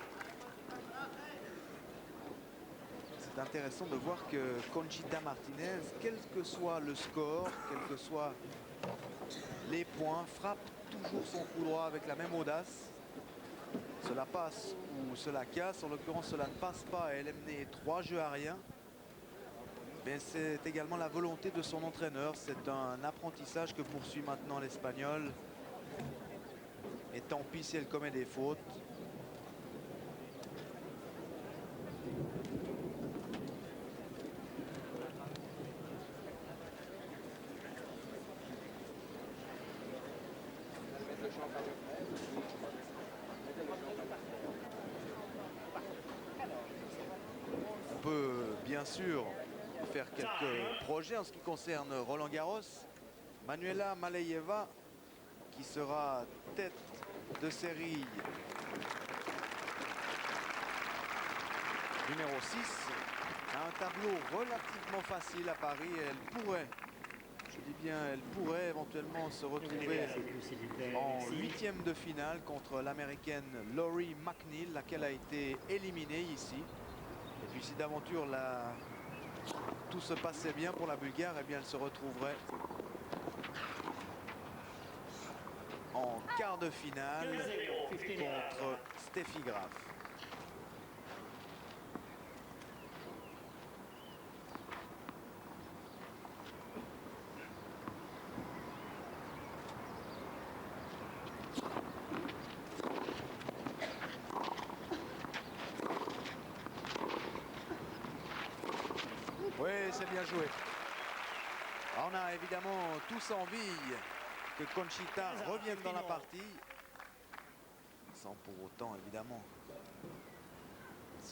S1: C'est intéressant de voir que Conchita Martinez, quel que soit le score, quels que soient les points, frappe toujours son coup droit avec la même audace. Cela passe ou cela casse. En l'occurrence, cela ne passe pas. Elle est menée 3 jeux à rien. Mais c'est également la volonté de son entraîneur. C'est un apprentissage que poursuit maintenant l'Espagnol. Et tant pis si elle commet des fautes. On peut bien sûr faire quelques projets en ce qui concerne Roland Garros. Manuela Maleyeva qui sera tête de série numéro 6 a un tableau relativement facile à Paris. Elle pourrait, je dis bien elle pourrait éventuellement se retrouver en 8e de finale contre l'américaine Lori McNeil, laquelle a été éliminée ici. Et puis si d'aventure tout se passait bien pour la Bulgare, eh bien elle se retrouverait en quart de finale contre Steffi Graf. Oui, c'est bien joué. On a évidemment tous envie que Conchita revienne dans la partie. Sans pour autant, évidemment,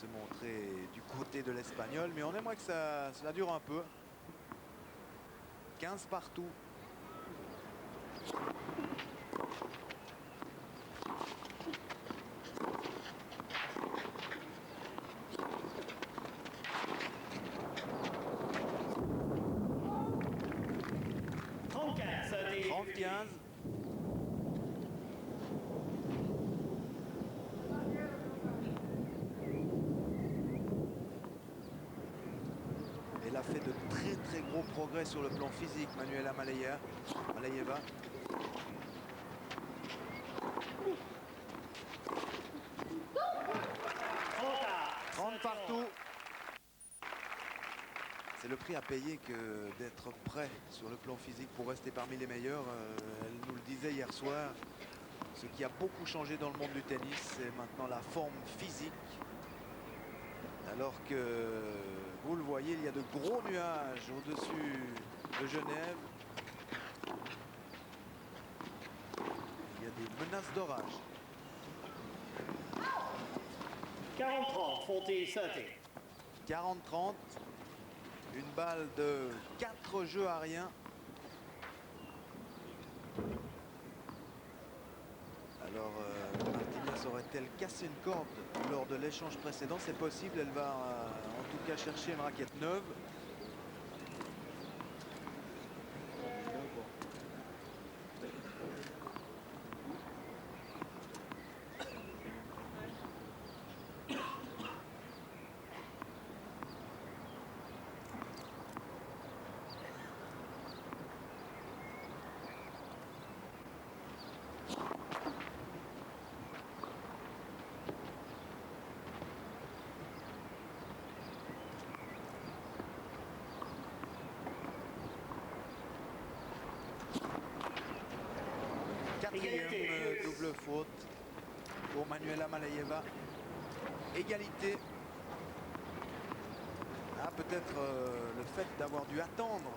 S1: se montrer du côté de l'Espagnol, mais on aimerait que cela dure un peu. 15 partout.
S2: Trente-quatre,
S1: 30-15. Elle a fait de très gros progrès sur le plan physique, Manuela Malayeva. 30 partout. C'est le prix à payer que d'être prêt sur le plan physique pour rester parmi les meilleurs. Elle nous le disait hier soir. Ce qui a beaucoup changé dans le monde du tennis, c'est maintenant la forme physique. Alors que, vous le voyez, il y a de gros nuages au-dessus de Genève. Il y a des menaces d'orage.
S2: 40-30,
S1: 40-30. Une balle de 4 jeux à rien. Alors, Martinez aurait-elle cassé une corde lors de l'échange précédent? C'est possible, elle va en tout cas chercher une raquette neuve. Quatrième double faute pour Manuela Malayeva. Égalité. Ah, peut-être le fait d'avoir dû attendre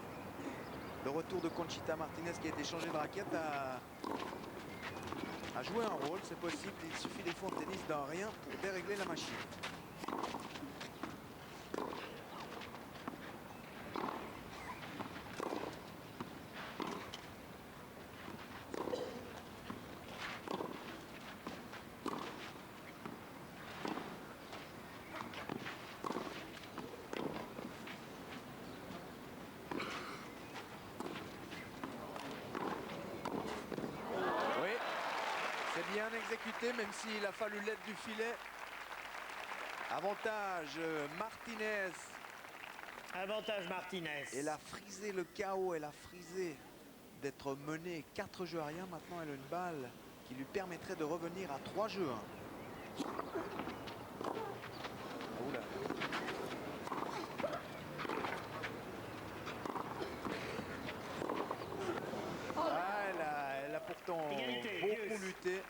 S1: le retour de Conchita Martinez qui a été changé de raquette a joué un rôle. C'est possible, il suffit des fois en tennis d'un rien pour dérégler la machine. Bien exécuté, même s'il a fallu l'aide du filet. Avantage Martinez.
S2: Avantage Martinez.
S1: Elle a frisé le chaos, elle a frisé d'être menée 4 jeux à rien. Maintenant, elle a une balle qui lui permettrait de revenir à 3 jeux. Oula. Ah, elle a pourtant beaucoup lutté.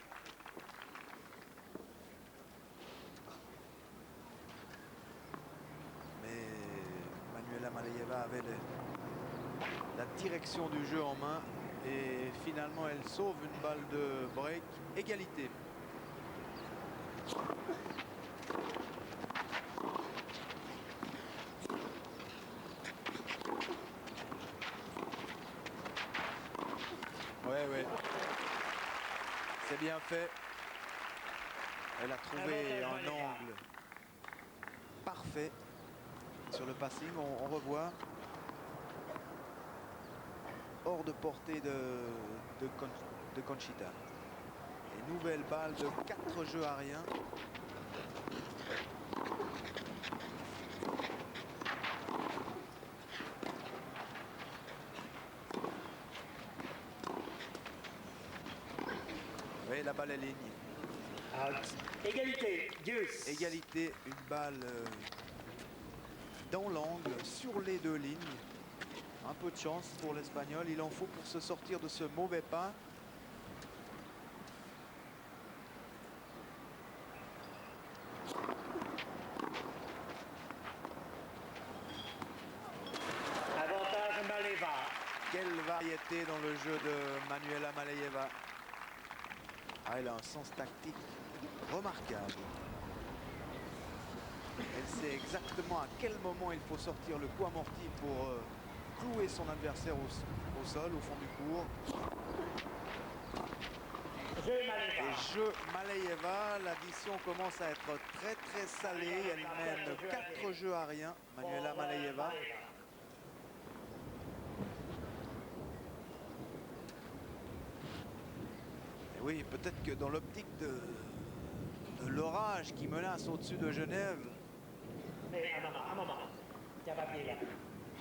S1: Manuela Malayeva avait la direction du jeu en main et finalement elle sauve une balle de break. Égalité. Ouais. C'est bien fait. Elle a trouvé un angle parfait sur le passing. On revoit hors de portée de Conchita. Et nouvelle balle de 4 jeux à rien. Oui, la balle est ligne.
S2: Out. Égalité, deuce.
S1: Égalité, une balle dans l'angle, sur les 2 lignes. Un peu de chance pour l'Espagnol. Il en faut pour se sortir de ce mauvais pas.
S2: Avantage Malayeva.
S1: Quelle variété dans le jeu de Manuela Malayeva. Ah, elle a un sens tactique remarquable. sait exactement à quel moment il faut sortir le coup amorti pour clouer son adversaire au sol, au fond du court. Et jeu Maleyeva, l'addition commence à être très très salée. Elle mène 4 jeux à rien, Manuela Maleyeva. Et oui, peut-être que dans l'optique de l'orage qui menace au-dessus de Genève,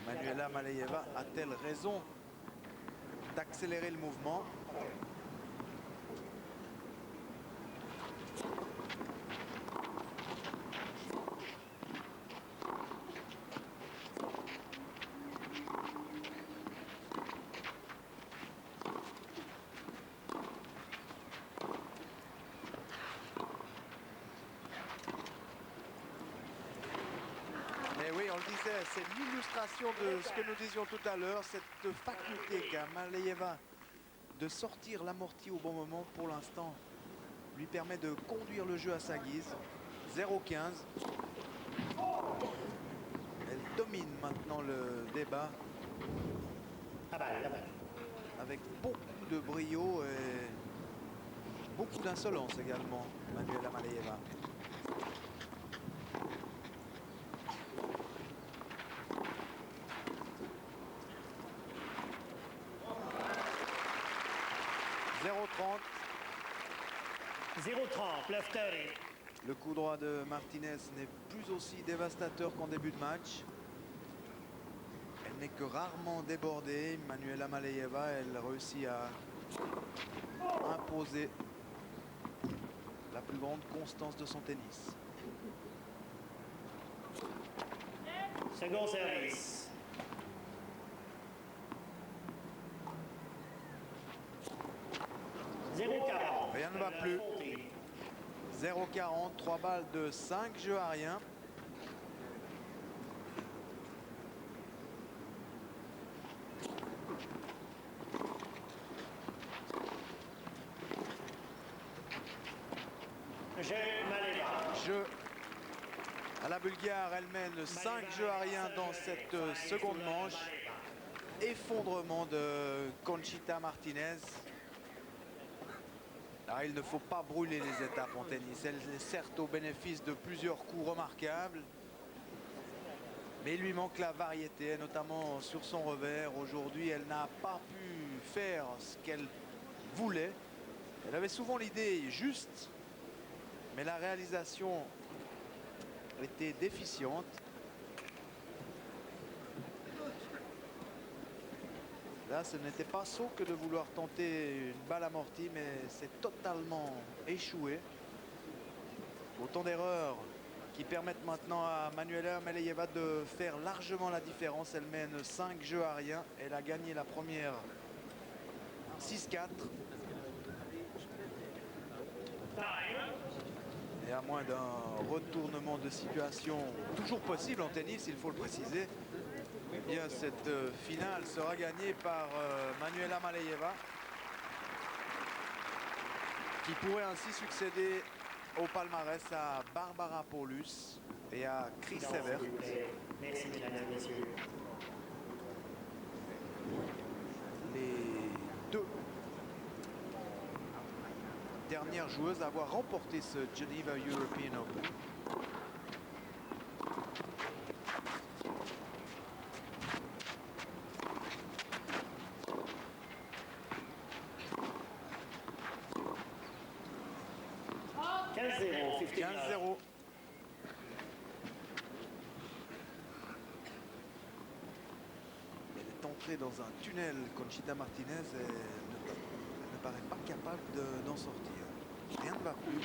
S1: Manuela Maleyeva a-t-elle raison d'accélérer le mouvement? Et oui, on le disait, c'est l'illustration de ce que nous disions tout à l'heure, cette faculté qu'a Maleyeva de sortir l'amorti au bon moment, pour l'instant, lui permet de conduire le jeu à sa guise. 0-15. Elle domine maintenant le débat avec beaucoup de brio et beaucoup d'insolence également, Manuela Maleyeva. Le coup droit de Martinez n'est plus aussi dévastateur qu'en début de match. Elle n'est que rarement débordée. Manuela Maleyeva, elle réussit à imposer la plus grande constance de son tennis.
S2: Second service.
S1: Rien ne va plus. 0-40, 3 balles de 5 jeux à rien. Jeu à la Bulgare, elle mène 5 jeux à rien dans cette seconde manche. Effondrement de Conchita Martinez. Alors, il ne faut pas brûler les étapes en tennis. Elle est certes au bénéfice de plusieurs coups remarquables, mais il lui manque la variété, notamment sur son revers. Aujourd'hui, elle n'a pas pu faire ce qu'elle voulait. Elle avait souvent l'idée juste, mais la réalisation était déficiente. Là, ce n'était pas saut que de vouloir tenter une balle amortie, mais c'est totalement échoué. Autant d'erreurs qui permettent maintenant à Manuela Maleyeva de faire largement la différence. Elle mène 5 jeux à rien. Elle a gagné la première 6-4. Et à moins d'un retournement de situation toujours possible en tennis, il faut le préciser, eh bien cette finale sera gagnée par Manuela Maleyeva, qui pourrait ainsi succéder au palmarès à Barbara Paulus et à Chris Evert.
S2: Merci, mesdames et messieurs.
S1: Les deux dernières joueuses à avoir remporté ce Geneva European Open. Dans un tunnel, Conchita Martinez, elle ne paraît pas capable d'en sortir. Rien ne va plus.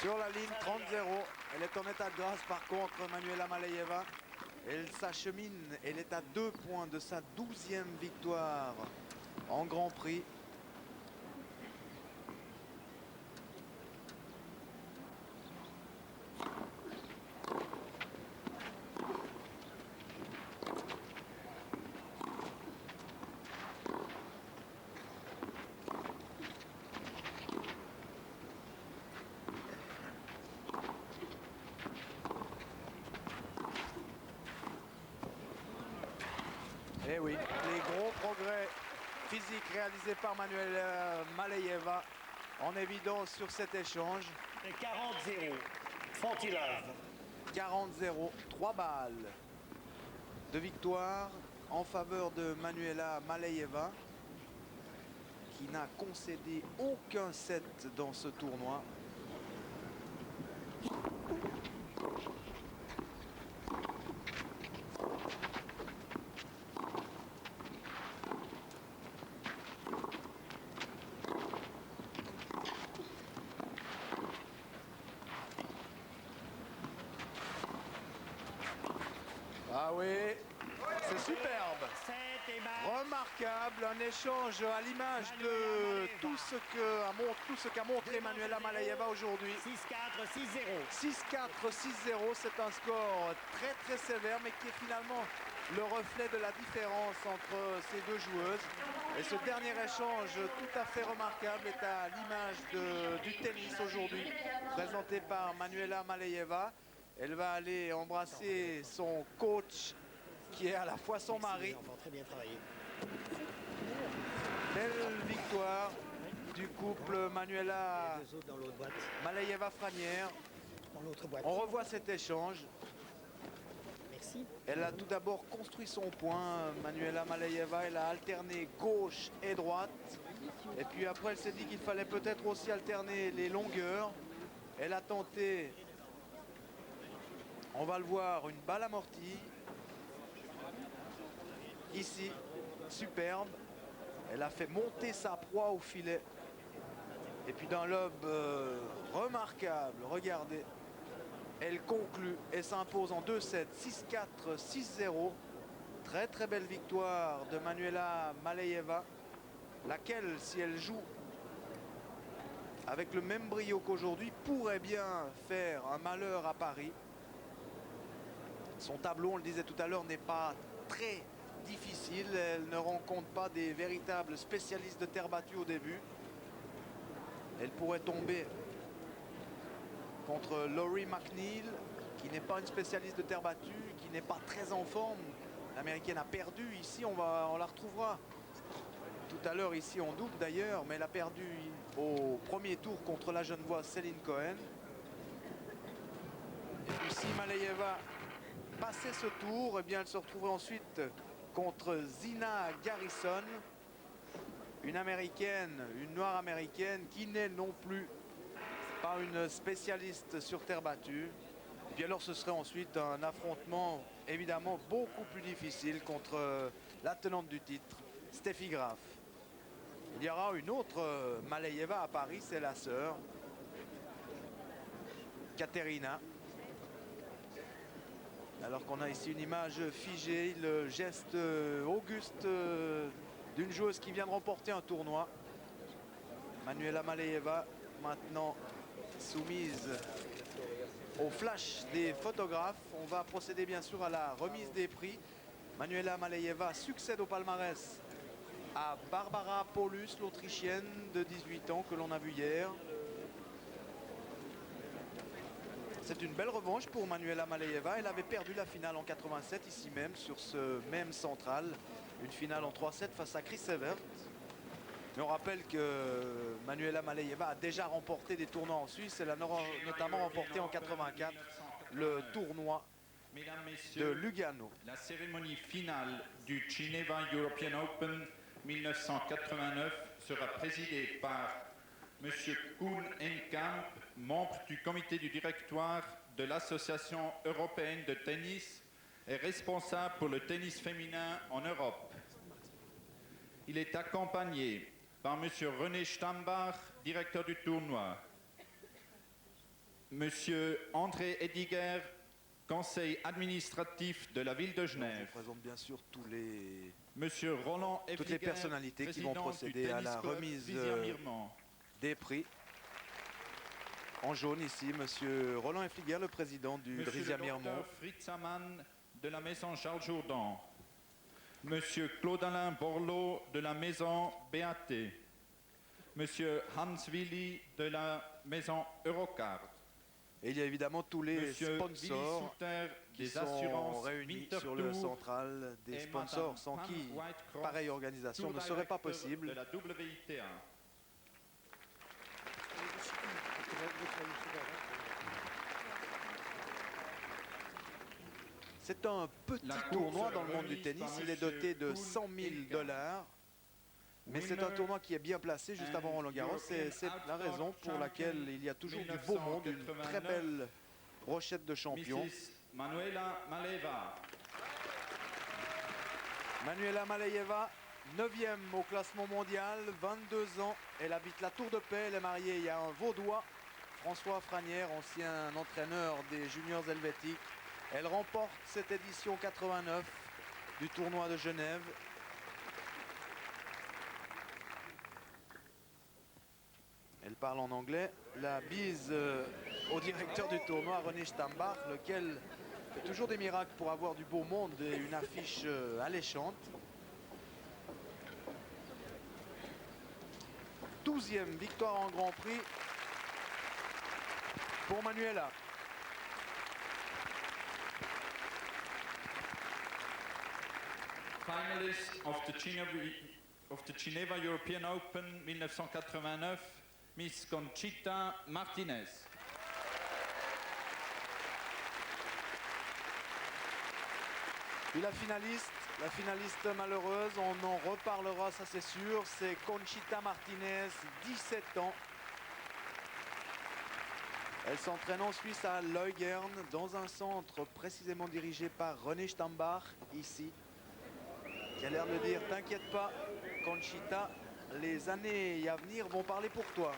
S1: Sur la ligne, 30-0. Elle est en état de grâce par contre, Manuela Maleyeva. Elle s'achemine, elle est à 2 points de sa 12e victoire en Grand Prix. Et oui, les gros progrès physiques réalisés par Manuela Maleyeva en évidence sur cet échange.
S2: 40-0. Fontilov.
S1: 40-0, 3 balles de victoire en faveur de Manuela Maleyeva, qui n'a concédé aucun set dans ce tournoi. Ah oui, c'est superbe, remarquable, un échange à l'image de tout ce qu'a montré Manuela Maleyeva aujourd'hui.
S2: 6-4, 6-0.
S1: 6-4, 6-0, c'est un score très très sévère, mais qui est finalement le reflet de la différence entre ces deux joueuses. Et ce dernier échange tout à fait remarquable est à l'image du tennis aujourd'hui, présenté par Manuela Maleyeva. Elle va aller embrasser son coach, qui est à la fois son mari.
S2: Très bien travaillé.
S1: Belle victoire du couple Manuela Maleyeva-Franière. On revoit cet échange.
S2: Merci.
S1: Elle a tout d'abord construit son point, Manuela Maleyeva. Elle a alterné gauche et droite. Et puis après, elle s'est dit qu'il fallait peut-être aussi alterner les longueurs. Elle a tenté, on va le voir, une balle amortie. Ici, superbe. Elle a fait monter sa proie au filet. Et puis d'un lob remarquable, regardez. Elle conclut et s'impose en 2-7, 6-4, 6-0. Très très belle victoire de Manuela Maleyeva, laquelle, si elle joue avec le même brio qu'aujourd'hui, pourrait bien faire un malheur à Paris. Son tableau, on le disait tout à l'heure, n'est pas très difficile. Elle ne rencontre pas des véritables spécialistes de terre battue au début. Elle pourrait tomber contre Laurie McNeil, qui n'est pas une spécialiste de terre battue, qui n'est pas très en forme. L'américaine a perdu ici, on la retrouvera tout à l'heure ici en double d'ailleurs, mais elle a perdu au premier tour contre la Genevoise Céline Cohen. Et puis si Maleyeva passait ce tour, eh bien elle se retrouverait ensuite contre Zina Garrison, une américaine, une noire américaine qui n'est non plus pas une spécialiste sur terre battue. Et puis alors ce serait ensuite un affrontement évidemment beaucoup plus difficile contre la tenante du titre, Steffi Graf. Il y aura une autre Maleyeva à Paris, c'est la sœur, Katerina. Alors qu'on a ici une image figée, le geste auguste d'une joueuse qui vient de remporter un tournoi. Manuela Maleyeva, maintenant soumise au flash des photographes. On va procéder bien sûr à la remise des prix. Manuela Maleyeva succède au palmarès à Barbara Paulus, l'Autrichienne de 18 ans que l'on a vu hier. C'est une belle revanche pour Manuela Maleyeva. Elle avait perdu la finale en 87 ici même sur ce même central. Une finale en 3-7 face à Chris Evert. Mais on rappelle que Manuela Maleyeva a déjà remporté des tournois en Suisse. Elle a notamment remporté en 84 le tournoi de Lugano.
S3: La cérémonie finale du Geneva European Open 1989 sera présidée par M. Koen Enkamp, membre du comité du directoire de l'Association européenne de tennis et responsable pour le tennis féminin en Europe. Il est accompagné par M. René Stambach, directeur du tournoi, M. André Ediger, conseil administratif de la ville de Genève.
S1: Je présente bien sûr
S3: Monsieur Roland Effliger,
S1: toutes les personnalités qui vont procéder à la remise des prix. En jaune ici, Monsieur Roland Effliger, le président du Drisia Mirmont.
S3: Monsieur Fritz Hamann de la maison Charles Jourdan. Monsieur Claude-Alain Borloo de la maison BAT. Monsieur Hans Willy de la maison Eurocard.
S1: Et il y a évidemment tous les
S3: Monsieur
S1: sponsors
S3: Willy Souter
S1: qui
S3: des
S1: sont
S3: assurances
S1: réunis sur le
S3: Winterthur
S1: central, des
S3: et
S1: sponsors
S3: Madame
S1: sans
S3: Pam
S1: qui
S3: Whitecross,
S1: pareille organisation
S3: Tour
S1: ne serait pas
S3: Director
S1: possible.
S3: de la WTA.
S1: C'est un petit
S3: La course
S1: tournoi dans le monde du
S3: remise
S1: tennis.
S3: par
S1: Il est
S3: Monsieur
S1: doté de
S3: Koen
S1: 100 000
S3: Ilka.
S1: $. Mais c'est un tournoi qui est bien placé juste avant Roland Garros. C'est la raison pour laquelle il y a toujours du beau monde, une très belle brochette de champions.
S3: Mrs. Manuela Maleva.
S1: Manuela Maleyeva, 9e au classement mondial, 22 ans. Elle habite la Tour de Paix. Elle est mariée. Il y a un Vaudois, François Franière, ancien entraîneur des juniors helvétiques. Elle remporte cette édition 89 du tournoi de Genève. Elle parle en anglais. La bise au directeur du tournoi, René Stambach, lequel fait toujours des miracles pour avoir du beau monde et une affiche alléchante. 12e victoire en Grand Prix pour Manuela.
S3: Finalist of the Geneva European Open 1989, Miss Conchita Martinez.
S1: Puis la finaliste malheureuse, on en reparlera, ça c'est sûr, c'est Conchita Martinez, 17 ans. Elle s'entraîne en Suisse à Leugern, dans un centre précisément dirigé par René Stambach, ici, qui a l'air de dire « T'inquiète pas, Conchita, les années à venir vont parler pour toi ».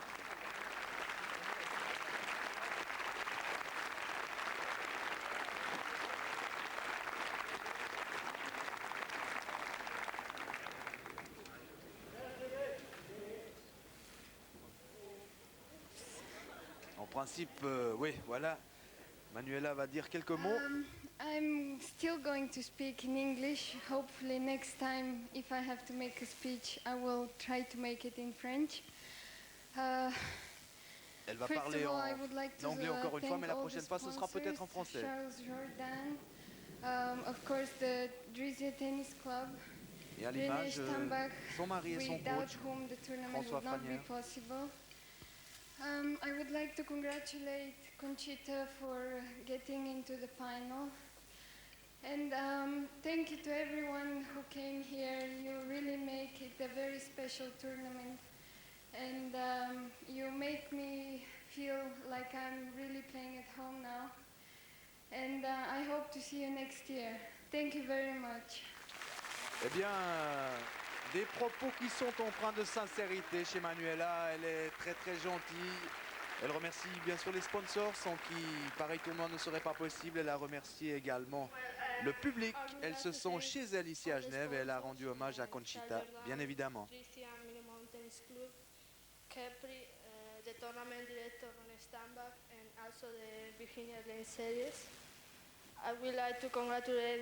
S1: En principe, oui, voilà. Manuela va dire quelques mots.
S4: I'm still going to speak in English. Hopefully next time, if I have to make a speech, I will try to make it in French.
S1: Elle va
S4: First
S1: parler
S4: of all,
S1: en
S4: I would like to
S1: anglais encore une fois,
S4: thank
S1: mais la
S4: all
S1: prochaine
S4: the
S1: fois, ce sera peut-être en
S4: sponsors,
S1: français.
S4: Charles Jordan, of course the Drizia Tennis Club,
S1: Et à
S4: René
S1: l'image,
S4: Stambach,
S1: son mari et son
S4: without
S1: coach,
S4: whom the tournament
S1: François
S4: would not be
S1: Franière.
S4: possible. I would like to congratulate Conchita for getting into the final. And thank you to everyone who came here. You really make it a very special tournament. And you make me feel like I'm really playing at home now. And I hope to see you next year. Thank you very much.
S1: Eh bien, des propos qui sont empreints de sincérité chez Manuela. Elle est très très gentille. Elle remercie bien sûr les sponsors sans qui pareil tournoi ne serait pas possible. Elle a remercié également le public. Elle se sent chez elle ici à Genève et elle a rendu hommage à Conchita, bien évidemment.
S5: Capri, the tournament director René Stambach, and also the Virginia Lane Series. I would like to congratulate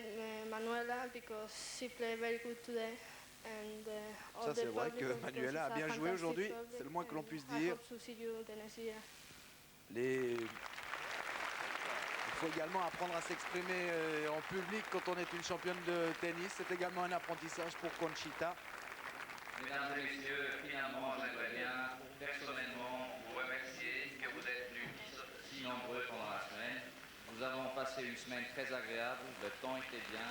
S5: Manuela because she played very good today. And,
S1: Ça c'est vrai que Manuela a bien joué aujourd'hui, c'est le moins que l'on puisse dire. Il faut également apprendre à s'exprimer en public quand on est une championne de tennis. C'est également un apprentissage pour Conchita.
S6: Mesdames et messieurs, finalement, j'aimerais bien personnellement vous remercier que vous êtes venus si nombreux pendant la semaine. Nous avons passé une semaine très agréable, le temps était bien.